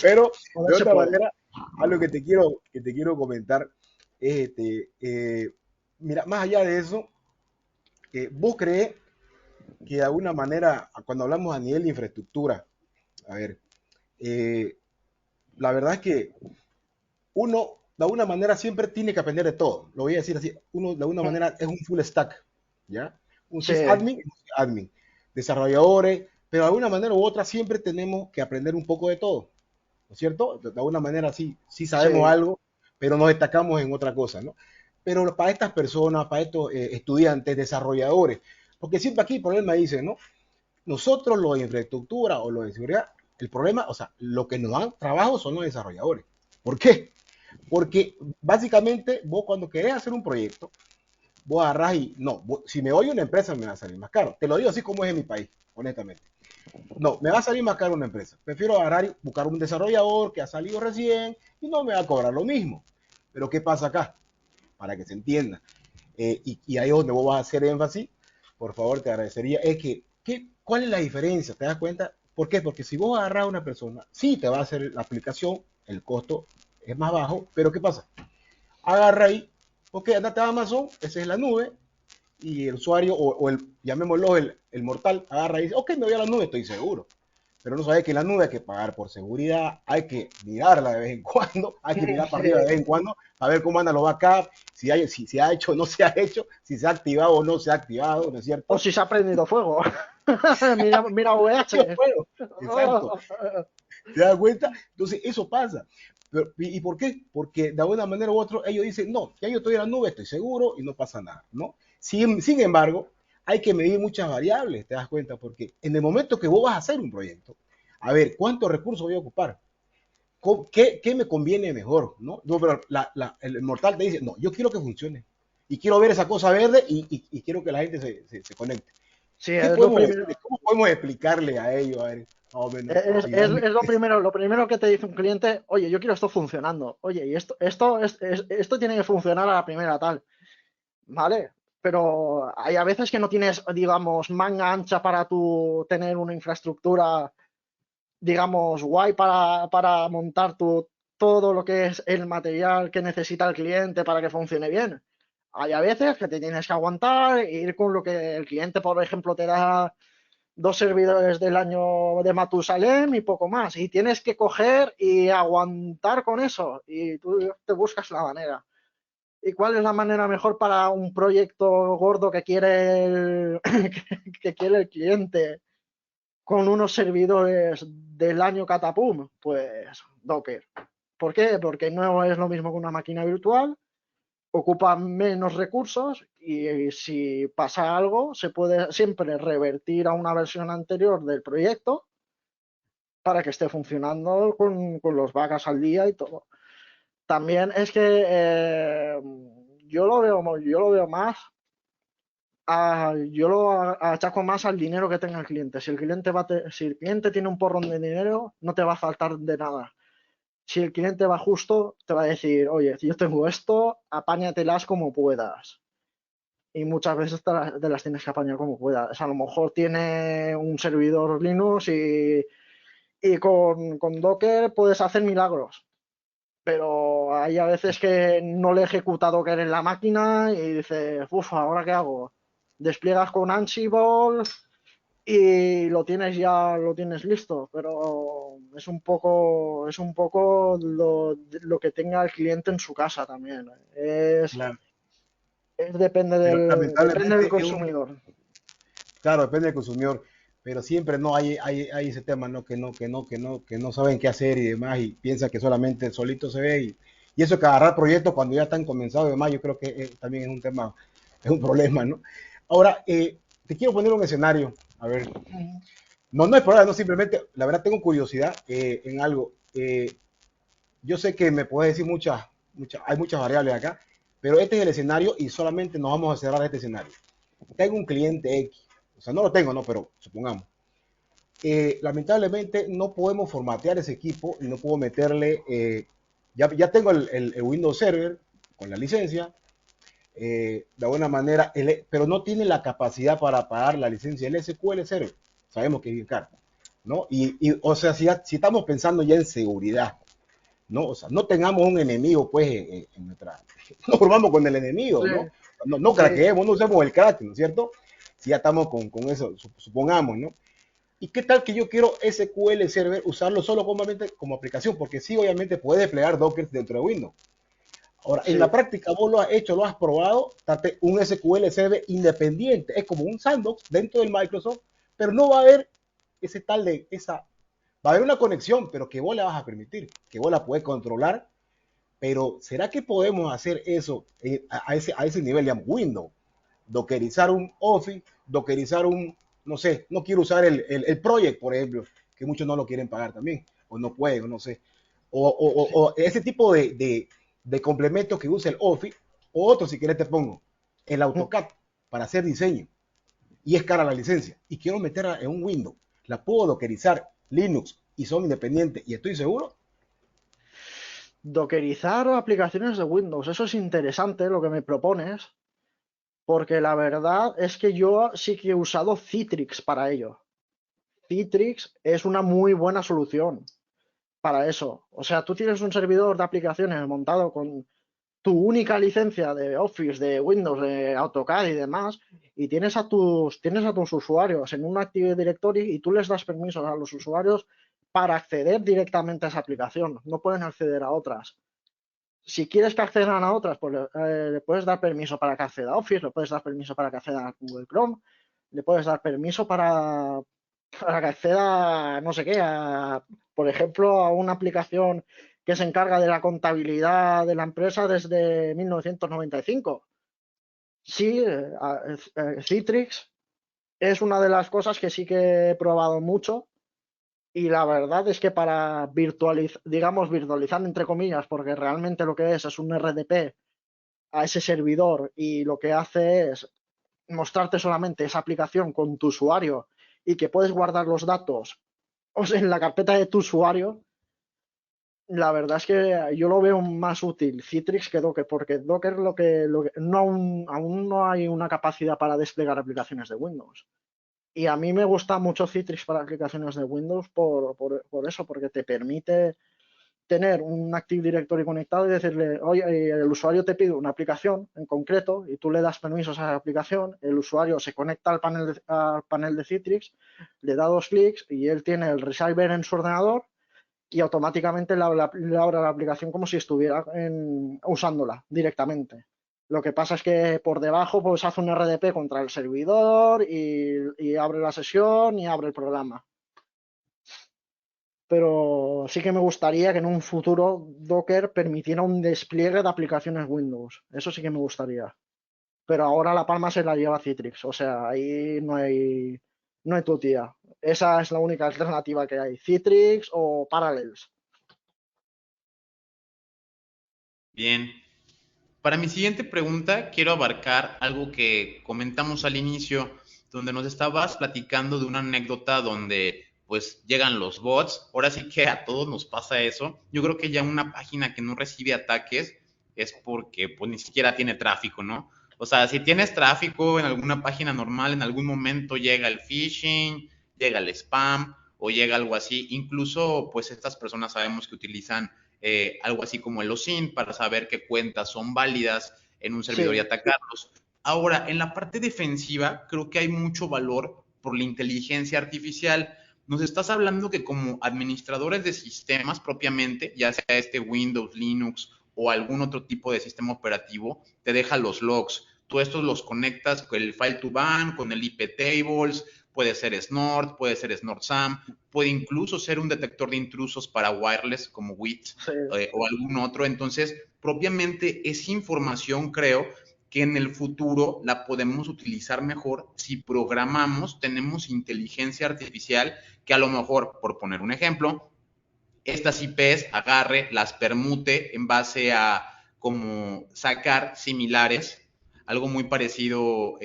Pero Joder, de se otra puede. manera, algo que te quiero comentar es, mira, más allá de eso, vos crees que de alguna manera, cuando hablamos a nivel de infraestructura, a ver, eh, la verdad es que uno de alguna manera siempre tiene que aprender de todo. Lo voy a decir así, uno de alguna manera es un full stack, ¿ya? Un Sí, sysadmin, un admin, desarrolladores, pero de alguna manera u otra siempre tenemos que aprender un poco de todo, ¿no es cierto? De alguna manera sí sabemos sí, algo, pero nos destacamos en otra cosa, ¿no? Pero para estas personas, para estos estudiantes, desarrolladores, porque siempre aquí el problema dice, ¿no? Nosotros los de infraestructura o los de seguridad, el problema, o sea, lo que nos dan trabajo son los desarrolladores. ¿Por qué? Porque básicamente vos cuando querés hacer un proyecto, vos agarrás y no, si me voy a una empresa me va a salir más caro. Te lo digo así como es en mi país, honestamente. No, me va a salir más caro una empresa. Prefiero agarrar y buscar un desarrollador que ha salido recién y no me va a cobrar lo mismo. Pero ¿qué pasa acá? Para que se entienda. Y ahí es donde vos vas a hacer énfasis, por favor, te agradecería, es ¿cuál es la diferencia? ¿Te das cuenta? ¿Por qué? Porque si vos agarras a una persona, sí te va a hacer la aplicación, el costo es más bajo, pero ¿qué pasa? Agarra ahí, ok, andate a Amazon, esa es la nube, y el usuario, llamémoslo el mortal, agarra y dice, ok, me voy a la nube, estoy seguro. Pero no sabe que en la nube hay que pagar por seguridad, hay que mirarla de vez en cuando, hay que mirar para arriba de vez en cuando, a ver cómo andan los backups, si se ha hecho o no se ha hecho, si se ha activado o no se ha activado, ¿no es o cierto? si se ha prendido fuego. Mira VH. Exacto. ¿Te das cuenta? Entonces, eso pasa. ¿Y por qué? Porque de alguna manera u otra ellos dicen, no, ya yo estoy en la nube, estoy seguro y no pasa nada, ¿no? Sin embargo, hay que medir muchas variables, te das cuenta, porque en el momento que vos vas a hacer un proyecto, a ver, ¿cuántos recursos voy a ocupar? ¿Qué me conviene mejor? ¿No? No, pero el mortal te dice, no, yo quiero que funcione. Y quiero ver esa cosa verde y quiero que la gente se conecte. Sí, ¿Qué es lo podemos primero. decirle? ¿Cómo podemos explicarle a ellos? A ver, más o menos, ayudarme. Es lo primero que te dice un cliente, oye, yo quiero esto funcionando, oye, y esto tiene que funcionar a la primera tal, ¿vale? Pero hay a veces que no tienes, digamos, manga ancha para tú tener una infraestructura, digamos, guay para montar todo lo que es el material que necesita el cliente para que funcione bien. Hay a veces que te tienes que aguantar e ir con lo que el cliente, por ejemplo, te da dos servidores del año de Matusalem y poco más. Y tienes que coger y aguantar con eso. Y tú te buscas la manera. ¿Y cuál es la manera mejor para un proyecto gordo que quiere que quiere el cliente con unos servidores del año Catapum? Pues Docker. ¿Por qué? Porque no es lo mismo que una máquina virtual, ocupa menos recursos y si pasa algo se puede siempre revertir a una versión anterior del proyecto para que esté funcionando con los vacas al día y todo. También es que yo lo veo más, yo lo achaco más al dinero que tenga el cliente. Si el cliente tiene un porrón de dinero, no te va a faltar de nada. Si el cliente va justo, te va a decir, oye, si yo tengo esto, apáñatelas como puedas. Y muchas veces te las tienes que apañar como puedas. A lo mejor tiene un servidor Linux y con Docker puedes hacer milagros. Pero hay a veces que no le ejecuta Docker en la máquina y dices, uff, ¿ahora qué hago? Despliegas con Ansible y lo tienes listo, pero es un poco lo que tenga el cliente en su casa también. Claro. Pero Depende del lamentablemente consumidor. claro, depende del consumidor, pero siempre no hay ese tema, ¿no? Que no saben qué hacer y demás, y piensan que solamente solito se ve, y eso que agarrar proyectos cuando ya están comenzados y demás, yo creo que también es un tema, es un problema, ¿no? Ahora, te quiero poner un escenario, a ver, no es problema, no simplemente, la verdad tengo curiosidad en algo. Yo sé que me puedes decir hay muchas variables acá, pero este es el escenario y solamente nos vamos a cerrar este escenario. Tengo un cliente X, o sea, no lo tengo, no, pero supongamos. Lamentablemente no podemos formatear ese equipo y no puedo meterle, ya tengo el Windows Server con la licencia, de alguna manera, pero no tiene la capacidad para pagar la licencia del SQL Server. Sabemos que es bien caro, ¿no? O sea, si estamos pensando ya en seguridad, ¿no? O sea, no tengamos un enemigo, pues, en nuestra... No formamos con el enemigo, Sí, ¿no? No sí. craqueemos, no usemos el crack, ¿no es cierto? Si ya estamos con eso, supongamos, ¿no? ¿Y qué tal que yo quiero SQL Server usarlo solo como aplicación? Porque sí, obviamente puede desplegar Docker dentro de Windows. Ahora, en la Sí. práctica vos lo has hecho, lo has probado, date un SQL Server independiente. Es como un sandbox dentro del Microsoft, pero no va a haber ese tal de esa. Va a haber una conexión, pero que vos la vas a permitir, que vos la puedes controlar. Pero ¿será que podemos hacer eso a ese nivel? Digamos, Windows, dockerizar un Office, dockerizar no sé, no quiero usar el Project, por ejemplo, que muchos no lo quieren pagar también, o no pueden, o no sé. O ese tipo de complementos que usa el Office, o otro, si quieres te pongo, el AutoCAD para hacer diseño. Y es cara la licencia. Y quiero meterla en un Windows. La puedo dockerizar Linux y son independientes. Y estoy seguro. Dockerizar aplicaciones de Windows, eso es interesante lo que me propones, porque la verdad es que yo sí que he usado Citrix para ello. Citrix es una muy buena solución para eso. O sea, tú tienes un servidor de aplicaciones montado con tu única licencia de Office, de Windows, de AutoCAD y demás, y tienes a tus usuarios en un Active Directory y tú les das permisos a los usuarios para acceder directamente a esa aplicación. No pueden acceder a otras. Si quieres que accedan a otras, pues le puedes dar permiso para que acceda a Office, le puedes dar permiso para que acceda a Google Chrome, le puedes dar permiso para que acceda a no sé qué, por ejemplo, a una aplicación que se encarga de la contabilidad de la empresa desde 1995. Sí, Citrix es una de las cosas que sí que he probado mucho y la verdad es que para virtualizar entre comillas, porque realmente lo que es un RDP a ese servidor y lo que hace es mostrarte solamente esa aplicación con tu usuario y que puedes guardar los datos en la carpeta de tu usuario, la verdad es que yo lo veo más útil Citrix que Docker, porque Docker no, aún no hay una capacidad para desplegar aplicaciones de Windows. Y a mí me gusta mucho Citrix para aplicaciones de Windows por eso, porque te permite tener un Active Directory conectado y decirle, oye, el usuario te pide una aplicación en concreto y tú le das permisos a esa aplicación, el usuario se conecta al panel de Citrix, le da dos clics y él tiene el resolver en su ordenador y automáticamente le abre la aplicación como si estuviera usándola directamente. Lo que pasa es que por debajo pues hace un RDP contra el servidor y abre la sesión y abre el programa. Pero sí que me gustaría que en un futuro Docker permitiera un despliegue de aplicaciones Windows. Eso sí que me gustaría. Pero ahora la palma se la lleva Citrix. O sea, ahí no hay tu tía. Esa es la única alternativa que hay, Citrix o Parallels. Bien. Para mi siguiente pregunta, quiero abarcar algo que comentamos al inicio, donde nos estabas platicando de una anécdota donde pues llegan los bots. Ahora sí que a todos nos pasa eso. Yo creo que ya una página que no recibe ataques es porque pues ni siquiera tiene tráfico, ¿no? O sea, si tienes tráfico en alguna página normal, en algún momento llega el phishing, llega el spam o llega algo así. Incluso pues estas personas sabemos que utilizan algo así como el OSINT para saber qué cuentas son válidas en un servidor y Sí, atacarlos. Ahora, en la parte defensiva, creo que hay mucho valor por la inteligencia artificial. Nos estás hablando que como administradores de sistemas propiamente, ya sea este Windows, Linux o algún otro tipo de sistema operativo, te deja los logs. Tú estos los conectas con el file to ban, con el IP tables, puede ser Snort, puede ser SnortSam, puede incluso ser un detector de intrusos para wireless como WIT sí, o algún otro. Entonces, propiamente esa información creo que en el futuro la podemos utilizar mejor si programamos, tenemos inteligencia artificial que a lo mejor, por poner un ejemplo, estas IPs agarre, las permute en base a como sacar similares, algo muy parecido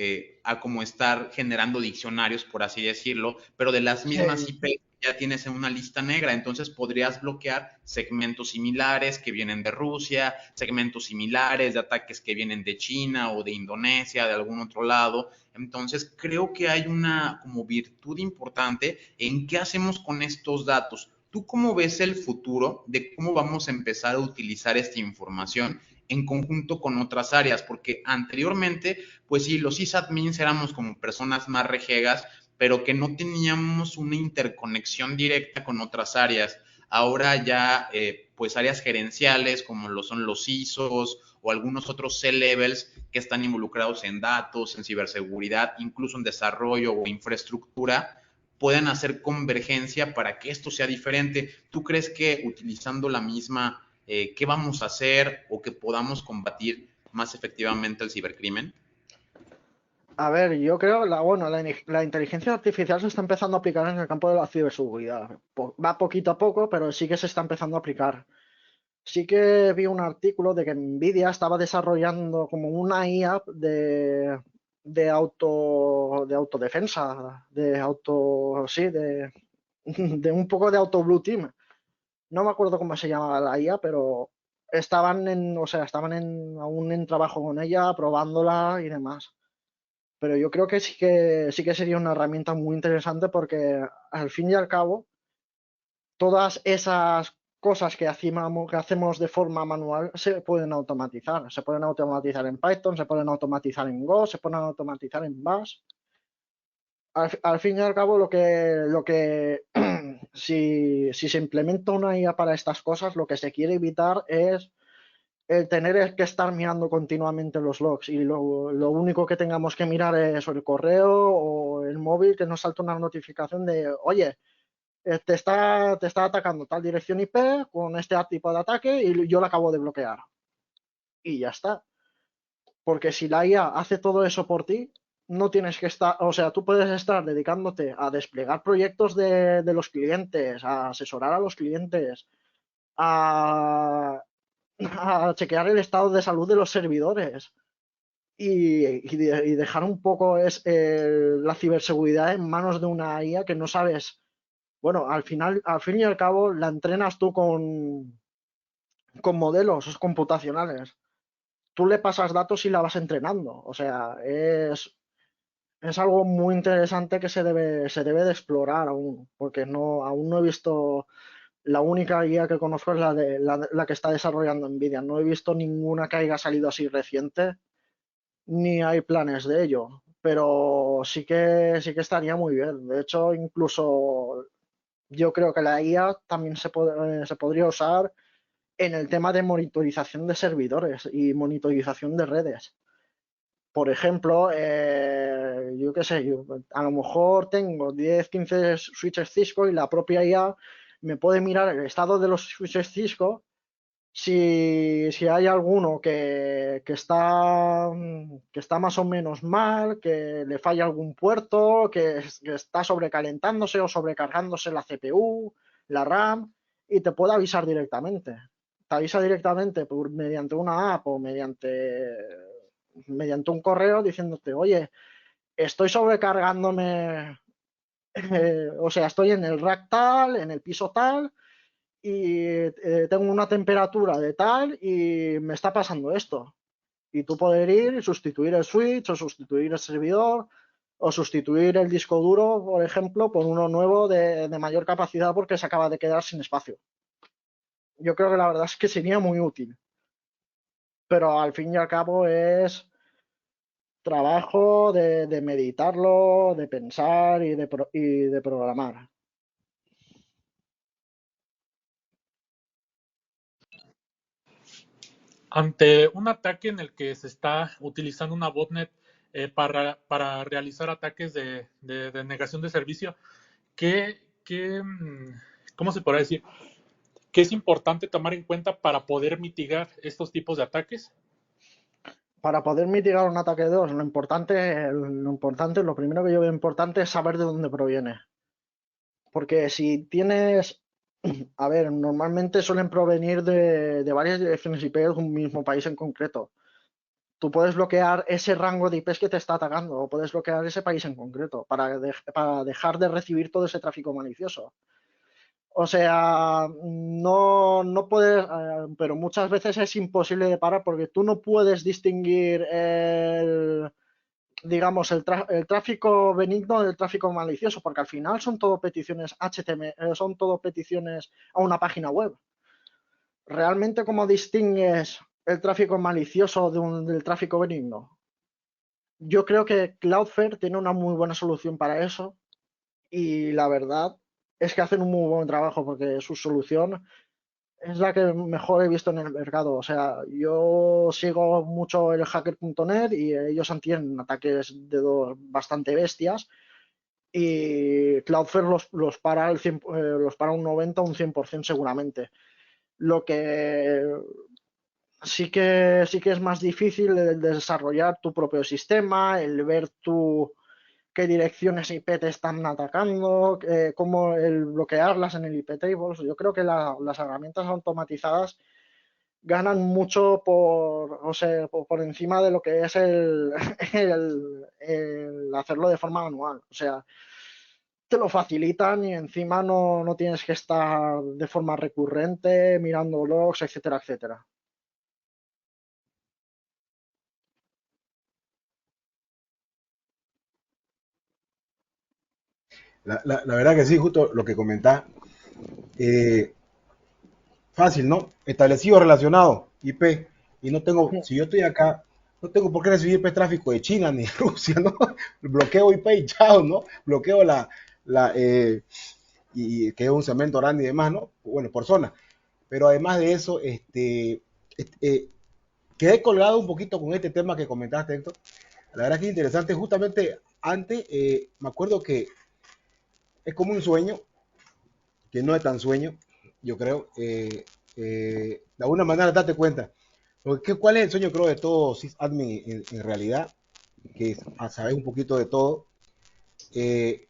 a como estar generando diccionarios, por así decirlo, pero de las mismas sí. IPs ya tienes en una lista negra, entonces podrías bloquear segmentos similares que vienen de Rusia, segmentos similares de ataques que vienen de China o de Indonesia, de algún otro lado. Entonces creo que hay una como virtud importante en qué hacemos con estos datos. ¿Tú cómo ves el futuro de cómo vamos a empezar a utilizar esta información en conjunto con otras áreas? Porque anteriormente, pues sí, los sysadmins éramos como personas más rejegas, pero que no teníamos una interconexión directa con otras áreas. Ahora ya, pues áreas gerenciales como lo son los ISOs o algunos otros C-levels que están involucrados en datos, en ciberseguridad, incluso en desarrollo o infraestructura, pueden hacer convergencia para que esto sea diferente. ¿Tú crees que utilizando la misma, qué vamos a hacer o que podamos combatir más efectivamente el cibercrimen? A ver, yo creo, bueno, la inteligencia artificial se está empezando a aplicar en el campo de la ciberseguridad. Va poquito a poco, pero sí que se está empezando a aplicar. Sí que vi un artículo de que Nvidia estaba desarrollando como una IA de autodefensa, sí, de un poco de auto blue team. No me acuerdo cómo se llama la IA, pero o sea, aún en trabajo con ella, probándola y demás. Pero yo creo que sí que sería una herramienta muy interesante porque al fin y al cabo todas esas cosas que hacemos de forma manual se pueden automatizar. Se pueden automatizar en Python, se pueden automatizar en Go, se pueden automatizar en Bash. Al fin y al cabo, si se implementa una IA para estas cosas, lo que se quiere evitar es el tener que estar mirando continuamente los logs y lo único que tengamos que mirar es el correo o el móvil que nos salta una notificación de, oye, te está atacando tal dirección IP con este tipo de ataque y yo la acabo de bloquear. Y ya está. Porque si la IA hace todo eso por ti, no tienes que estar, o sea, tú puedes estar dedicándote a desplegar proyectos de los clientes, a asesorar a los clientes, a, a chequear el estado de salud de los servidores y dejar un poco la ciberseguridad en manos de una IA que no sabes. Bueno, al fin y al cabo, la entrenas tú con modelos computacionales. Tú le pasas datos y la vas entrenando. O sea, es algo muy interesante que se debe de explorar aún, porque aún no he visto, la única guía que conozco es la que está desarrollando Nvidia. No he visto ninguna que haya salido así reciente, ni hay planes de ello. Pero sí que estaría muy bien. De hecho, incluso yo creo que la IA también se podría usar en el tema de monitorización de servidores y monitorización de redes. Por ejemplo, yo qué sé, a lo mejor tengo 10, 15 switches Cisco y la propia IA me puede mirar el estado de los switches Cisco Si hay alguno que está más o menos mal, que le falla algún puerto, que está sobrecalentándose o sobrecargándose la CPU, la RAM, y te puede avisar directamente. Te avisa directamente mediante una app o mediante un correo diciéndote, oye, estoy sobrecargándome, o sea, estoy en el rack tal, en el piso tal, y tengo una temperatura de tal y me está pasando esto. Y tú poder ir y sustituir el switch o sustituir el servidor o sustituir el disco duro, por ejemplo, por uno nuevo de mayor capacidad porque se acaba de quedar sin espacio. Yo creo que la verdad es que sería muy útil, pero al fin y al cabo es trabajo de meditarlo, de pensar y de programar. Ante un ataque en el que se está utilizando una botnet para realizar ataques de negación de servicio, ¿qué, qué, ¿cómo se podrá decir? ¿Qué es importante tomar en cuenta para poder mitigar estos tipos de ataques? Para poder mitigar un ataque de dos, lo primero que yo veo importante es saber de dónde proviene. Porque si tienes, a ver, normalmente suelen provenir de varias direcciones IP de un mismo país en concreto. Tú puedes bloquear ese rango de IPs que te está atacando o puedes bloquear ese país en concreto para dejar de recibir todo ese tráfico malicioso. O sea, no puedes, pero muchas veces es imposible de parar porque tú no puedes distinguir digamos, el tráfico benigno del tráfico malicioso, porque al final son todo peticiones HTML, son todo peticiones a una página web. ¿Realmente cómo distingues el tráfico malicioso del tráfico benigno? Yo creo que Cloudflare tiene una muy buena solución para eso y la verdad es que hacen un muy buen trabajo porque su solución es la que mejor he visto en el mercado. O sea, yo sigo mucho el hacker.net y ellos tienen ataques de dos bastante bestias y Cloudflare los para, los para un 90 o un 100% seguramente. Lo que sí que es más difícil el desarrollar tu propio sistema, el ver qué direcciones IP te están atacando, cómo el bloquearlas en el IP tables. Yo creo que las herramientas automatizadas ganan mucho o sea, por encima de lo que es el hacerlo de forma manual. O sea, te lo facilitan y encima no tienes que estar de forma recurrente mirando logs, etcétera, etcétera. La verdad que sí, justo lo que comentás. Eh, Fácil, ¿no? Establecido relacionado, IP. Y no tengo, si yo estoy acá, no tengo por qué recibir IP tráfico de China ni de Rusia, ¿no? Bloqueo IP y chao, ¿no? Bloqueo la y que es un cemento grande y demás, ¿no? Bueno, por zona. Pero además de eso, quedé colgado un poquito con este tema que comentaste, Héctor. La verdad que es interesante. Justamente antes, me acuerdo que es como un sueño, que no es tan sueño, yo creo. De alguna manera date cuenta. Porque, ¿cuál es el sueño, creo, de todo sysadmin en realidad? Que es a saber un poquito de todo.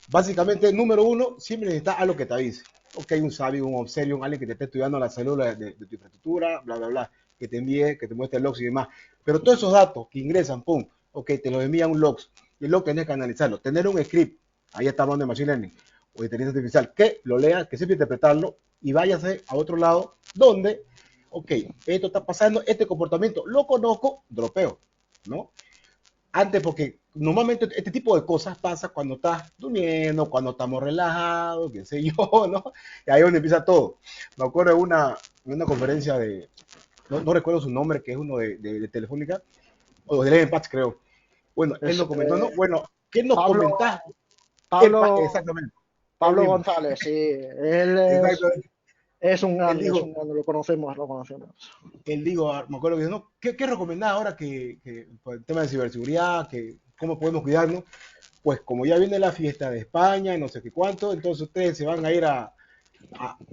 Básicamente, número uno, siempre necesitas algo que te avise. Ok, un sabio, un observium, alguien que te esté estudiando la célula de tu infraestructura, bla, bla, bla, que te envíe, que te muestre logs y demás. Pero todos esos datos que ingresan, pum, ok, te los envían un logs. Y el log tenés que analizarlo. Tener un script, ahí está hablando de Machine Learning o de inteligencia artificial, que lo lea, que sepa interpretarlo y váyase a otro lado donde, ok, esto está pasando, este comportamiento lo conozco, dropeo, ¿no? Antes, porque normalmente este tipo de cosas pasa cuando estás durmiendo, cuando estamos relajados, qué sé yo, ¿no? Y ahí es donde empieza todo. Me acuerdo de una conferencia no recuerdo su nombre, que es uno de Telefónica, o de Leven Patch, creo. Bueno, él Es, nos comentó, ¿no? Bueno, ¿qué nos Pablo, comentás? Pablo, Exactamente, él Pablo mismo, González, sí, él exactamente. Él es un dijo, grande, lo conocemos, lo conocemos. él digo, me acuerdo que dijo, no, ¿qué recomendás ahora que por el tema de ciberseguridad, que cómo podemos cuidarnos? Pues como ya viene la fiesta de España, no sé qué cuánto, entonces ustedes se van a ir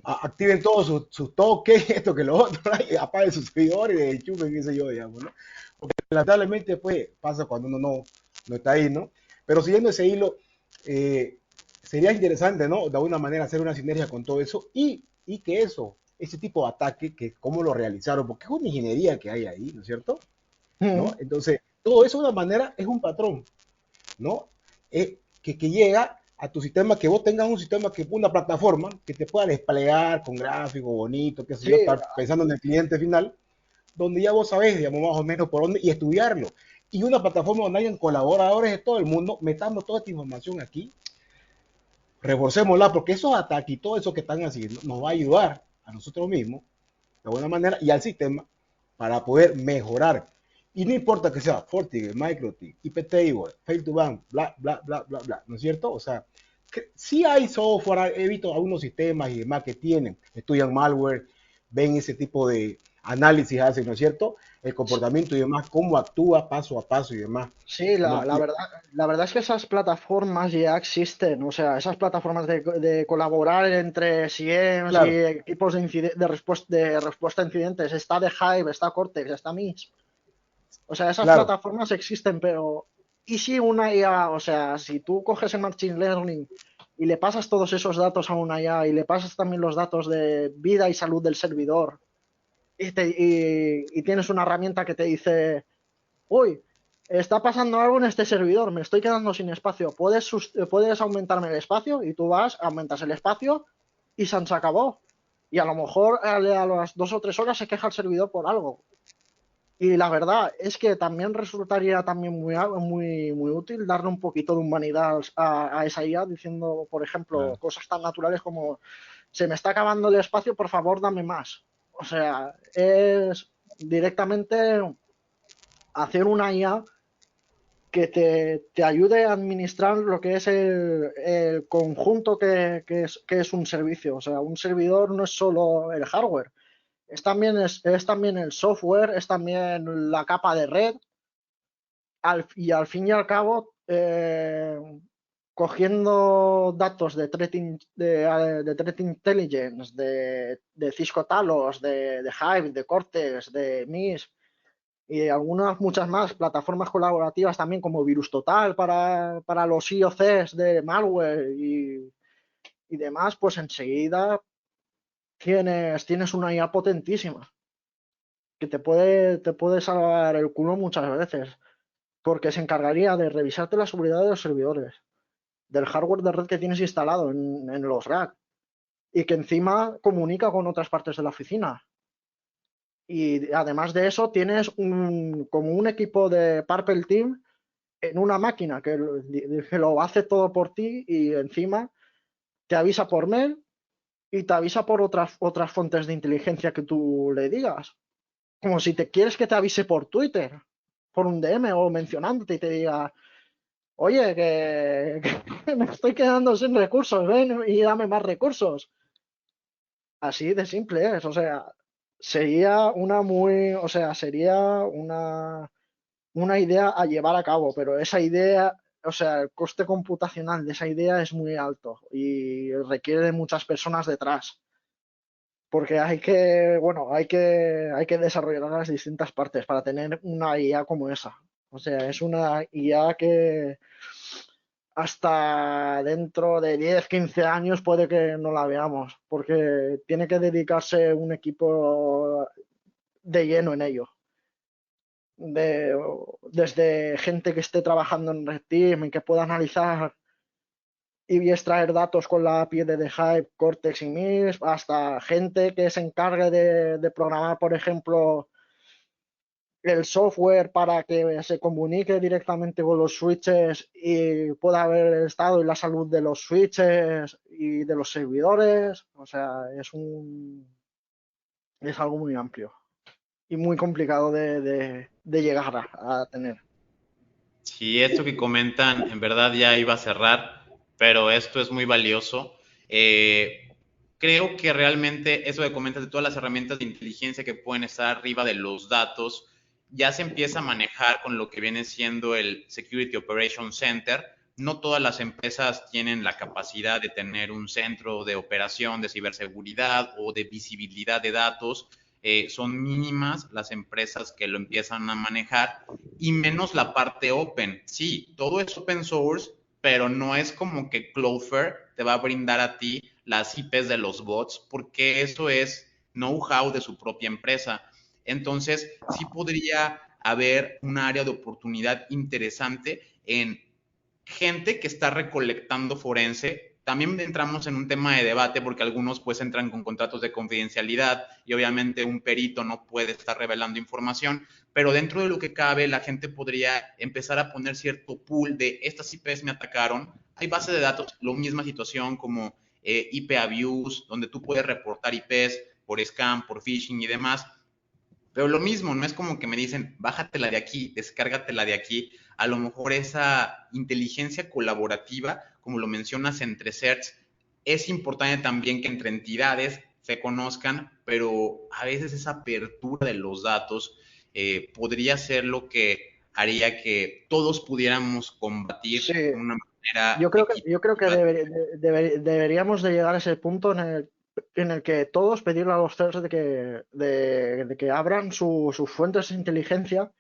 activen todos sus toques, esto que lo otro, ¿no? Y apaguen sus servidores y enchufen, qué sé yo, digamos, ¿no? Porque lamentablemente pues pasa cuando uno no está ahí, ¿no? Pero siguiendo ese hilo, eh, sería interesante, ¿no? De alguna manera hacer una sinergia con todo eso y que ese tipo de ataque, que cómo lo realizaron, porque es una ingeniería que hay ahí, ¿no es cierto? ¿No? Entonces, todo eso de una manera es un patrón, ¿no? Que llega a tu sistema, que vos tengas un sistema, una plataforma que te pueda desplegar con gráfico bonito, qué sé Sí, yo, estar pensando en el cliente final, donde ya vos sabés, digamos, más o menos por dónde, y estudiarlo. Y una plataforma donde hayan colaboradores de todo el mundo, metamos toda esta información aquí, reforcémosla, porque esos ataques y todo eso que están haciendo nos va a ayudar a nosotros mismos, de alguna manera, y al sistema, para poder mejorar. Y no importa que sea FortiGate, MikroTik, IP-Table, Fail2Ban, bla, bla, bla, bla, bla, ¿no es cierto? O sea, que sí hay software, he visto algunos sistemas y demás que tienen, estudian malware, ven ese tipo de análisis, hacen, ¿no es cierto? El comportamiento y demás, cómo actúa paso a paso y demás. sí, ¿No? la verdad es que esas plataformas ya existen, o sea, esas plataformas de colaborar entre SIEMs y Claro, equipos de respuesta a incidentes, está de Hive, está Cortex, está MISP. O sea, esas claro, plataformas existen, pero ¿y si una IA, o sea, si tú coges el Machine Learning y le pasas todos esos datos a una IA y le pasas también los datos de vida y salud del servidor y tienes una herramienta que te dice, uy, está pasando algo en este servidor, me estoy quedando sin espacio, ¿puedes aumentarme el espacio? Y tú vas, aumentas el espacio y se acabó. Y a lo mejor a las 2 o 3 horas se queja el servidor por algo. Y la verdad es que también resultaría también muy útil darle un poquito de humanidad a esa IA diciendo, por ejemplo, claro. cosas tan naturales como se me está acabando el espacio, por favor, dame más. O sea, es directamente hacer una IA que te ayude a administrar lo que es el conjunto que es un servicio. O sea, un servidor no es solo el hardware, es también el software, es también la capa de red. Y al fin y al cabo, cogiendo datos de Threat Intelligence, de Cisco Talos, de Hive, de Cortex, de MISP y algunas muchas más plataformas colaborativas también como Virus Total para los IOCs de malware y demás, pues enseguida tienes una IA potentísima que te puede salvar el culo muchas veces, porque se encargaría de revisarte la seguridad de los servidores, del hardware de red que tienes instalado en los rack y que encima comunica con otras partes de la oficina. Y además de eso, tienes como un equipo de Purple Team en una máquina que lo hace todo por ti y encima te avisa por mail y te avisa por otras fuentes de inteligencia que tú le digas. Como si te quieres que te avise por Twitter, por un DM o mencionándote y te diga, oye, que me estoy quedando sin recursos, ven y dame más recursos. Así de simple es, o sea, sería una idea a llevar a cabo, pero esa idea, o sea, el coste computacional de esa idea es muy alto y requiere de muchas personas detrás, porque hay que desarrollar las distintas partes para tener una IA como esa. O sea, es una IA que hasta dentro de 10, 15 años puede que no la veamos, porque tiene que dedicarse un equipo de lleno en ello. Desde gente que esté trabajando en Red Team y que pueda analizar y extraer datos con la API de Hive, Cortex y MISP, hasta gente que se encargue de programar, por ejemplo, el software para que se comunique directamente con los switches y pueda ver el estado y la salud de los switches y de los servidores. O sea, es algo muy amplio y muy complicado de llegar a tener. Si esto que comentan en verdad ya iba a cerrar, pero esto es muy valioso. Creo que realmente eso que comentas de todas las herramientas de inteligencia que pueden estar arriba de los datos, ya se empieza a manejar con lo que viene siendo el Security Operations Center, no todas las empresas tienen la capacidad de tener un centro de operación de ciberseguridad o de visibilidad de datos. Son mínimas las empresas que lo empiezan a manejar y menos la parte open. Sí, todo es open source, pero no es como que Cloudflare te va a brindar a ti las IPs de los bots, porque eso es know-how de su propia empresa. Entonces, sí podría haber un área de oportunidad interesante en gente que está recolectando forense. También entramos en un tema de debate porque algunos pues entran con contratos de confidencialidad y obviamente un perito no puede estar revelando información, pero dentro de lo que cabe la gente podría empezar a poner cierto pool de estas IPs me atacaron. Hay bases de datos, la misma situación como IP abuse, donde tú puedes reportar IPs por scam, por phishing y demás. Pero lo mismo, no es como que me dicen, bájatela de aquí, descárgatela de aquí. A lo mejor esa inteligencia colaborativa, como lo mencionas entre CERTs, es importante también que entre entidades se conozcan, pero a veces esa apertura de los datos podría ser lo que haría que todos pudiéramos combatir Sí, de una manera yo creo que equitativa. deberíamos de llegar a ese punto en el que todos pedirle a los CERS de que abran sus fuentes de inteligencia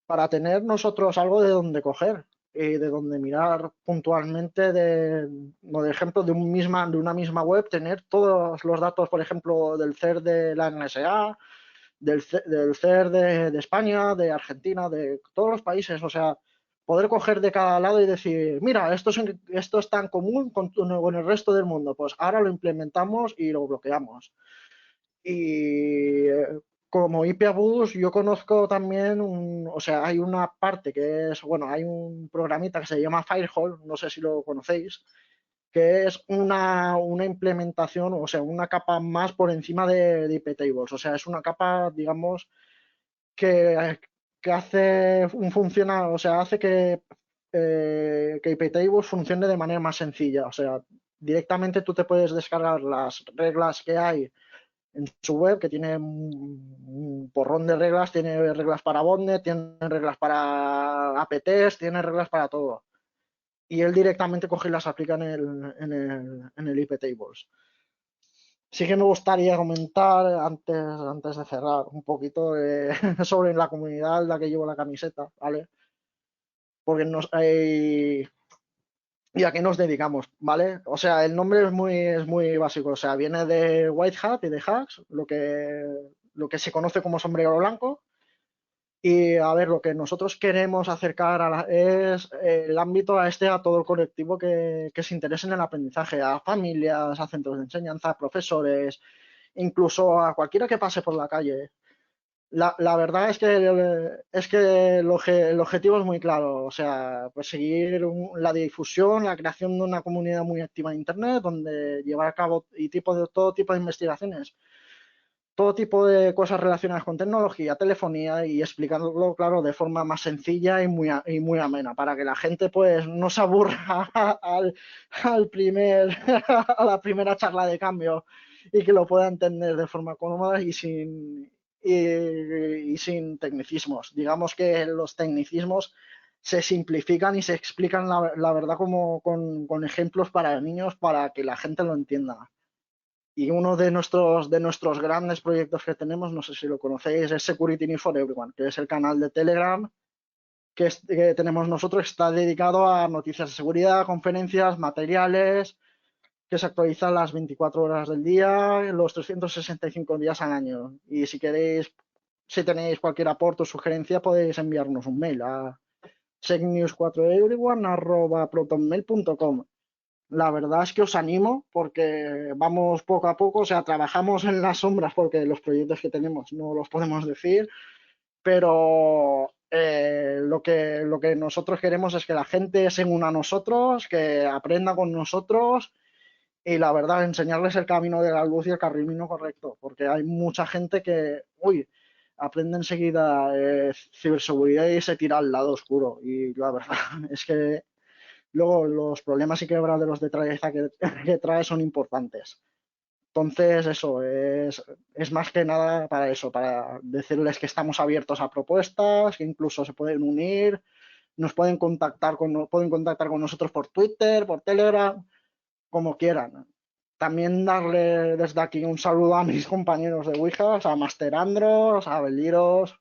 para tener nosotros algo de donde coger y de donde mirar puntualmente, o de ejemplo, de una misma web, tener todos los datos, por ejemplo, del CER de la NSA, del CER de España, de Argentina, de todos los países, o sea, poder coger de cada lado y decir, mira, esto es tan común con el resto del mundo, pues ahora lo implementamos y lo bloqueamos. Y como IP Abuse, yo conozco también o sea, hay una parte que es, bueno, hay un programita que se llama Firehole, no sé si lo conocéis, que es una implementación, o sea, una capa más por encima de IP Tables, o sea, es una capa, digamos, que, que hace o sea, hace que IP Tables funcione de manera más sencilla, o sea, directamente tú te puedes descargar las reglas que hay en su web, que tiene un porrón de reglas, tiene reglas para botnet, tiene reglas para APTs, tiene reglas para todo. Y él directamente coge y las aplica en el IP Tables. Sí que me gustaría comentar, antes de cerrar, un poquito sobre la comunidad en la que llevo la camiseta, ¿vale? Porque ¿y a qué nos dedicamos? ¿Vale? O sea, el nombre es muy básico. O sea, viene de White Hat y de Hacks, lo que se conoce como sombrero blanco. Y a ver, lo que nosotros queremos acercar es el ámbito a todo el colectivo que se interese en el aprendizaje, a familias, a centros de enseñanza, a profesores, incluso a cualquiera que pase por la calle. La verdad es que el objetivo es muy claro, o sea, pues seguir la difusión, la creación de una comunidad muy activa en Internet, donde llevar a cabo todo tipo de investigaciones, todo tipo de cosas relacionadas con tecnología, telefonía y explicándolo, claro, de forma más sencilla y muy amena, para que la gente pues no se aburra al a la primera charla de cambio y que lo pueda entender de forma cómoda y sin tecnicismos. Digamos que los tecnicismos se simplifican y se explican la verdad como con ejemplos para niños para que la gente lo entienda. Y uno de nuestros grandes proyectos que tenemos, no sé si lo conocéis, es Security News for Everyone, que es el canal de Telegram que tenemos nosotros, está dedicado a noticias de seguridad, conferencias, materiales, que se actualizan las 24 horas del día, los 365 días al año. Y si tenéis cualquier aporte o sugerencia, podéis enviarnos un mail a secnews4everyone@protonmail.com. La verdad es que os animo porque vamos poco a poco, o sea, trabajamos en las sombras porque los proyectos que tenemos no los podemos decir, pero lo que nosotros queremos es que la gente se una a nosotros, que aprenda con nosotros y la verdad, enseñarles el camino de la luz y el camino correcto, porque hay mucha gente que, uy, aprende enseguida ciberseguridad y se tira al lado oscuro. Y la verdad es que luego los problemas y quebraderos de traeza que trae son importantes. Entonces, eso es más que nada para eso, para decirles que estamos abiertos a propuestas, que incluso se pueden unir, pueden contactar con nosotros por Twitter, por Telegram, como quieran. También darle desde aquí un saludo a mis compañeros de Ouijas, a Master Andros, a Beliros,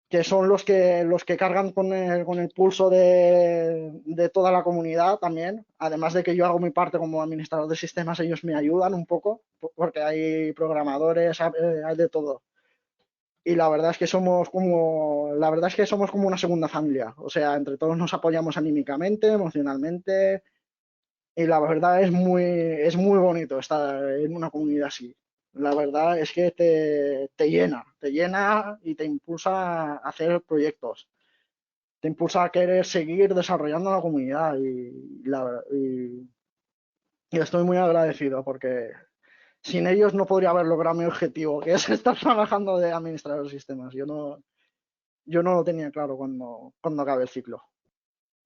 que son los que cargan con el pulso de toda la comunidad también. Además de que yo hago mi parte como administrador de sistemas, ellos me ayudan un poco, porque hay programadores, hay de todo. Y la verdad es que somos como una segunda familia. O sea, entre todos nos apoyamos anímicamente, emocionalmente. Y la verdad es muy bonito estar en una comunidad así. La verdad es que te llena y te impulsa a hacer proyectos. Te impulsa a querer seguir desarrollando la comunidad y estoy muy agradecido porque sin ellos no podría haber logrado mi objetivo, que es estar trabajando de administrador de sistemas. Yo no lo tenía claro cuando acabé el ciclo,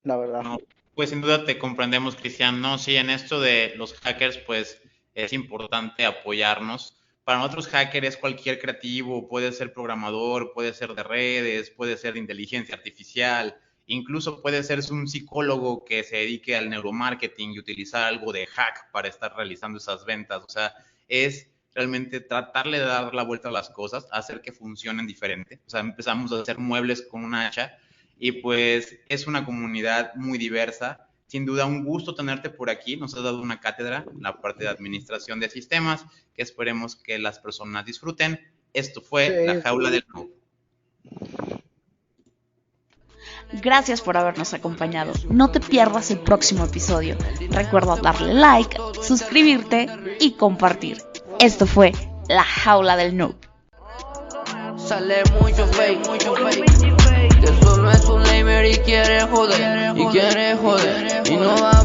la verdad. No, pues sin duda te comprendemos, Cristian. No, sí, en esto de los hackers, pues es importante apoyarnos. Para nosotros hacker es cualquier creativo, puede ser programador, puede ser de redes, puede ser de inteligencia artificial, incluso puede ser un psicólogo que se dedique al neuromarketing y utilizar algo de hack para estar realizando esas ventas. O sea, es realmente tratarle de dar la vuelta a las cosas, hacer que funcionen diferente. O sea, empezamos a hacer muebles con una hacha y pues es una comunidad muy diversa. Sin duda, un gusto tenerte por aquí. Nos has dado una cátedra en la parte de administración de sistemas que esperemos que las personas disfruten. Esto fue La Jaula del Noob. Gracias por habernos acompañado. No te pierdas el próximo episodio. Recuerda darle like, suscribirte y compartir. Esto fue La Jaula del Noob. Sale mucho fake, que solo es un lamer y quiere joder, y no va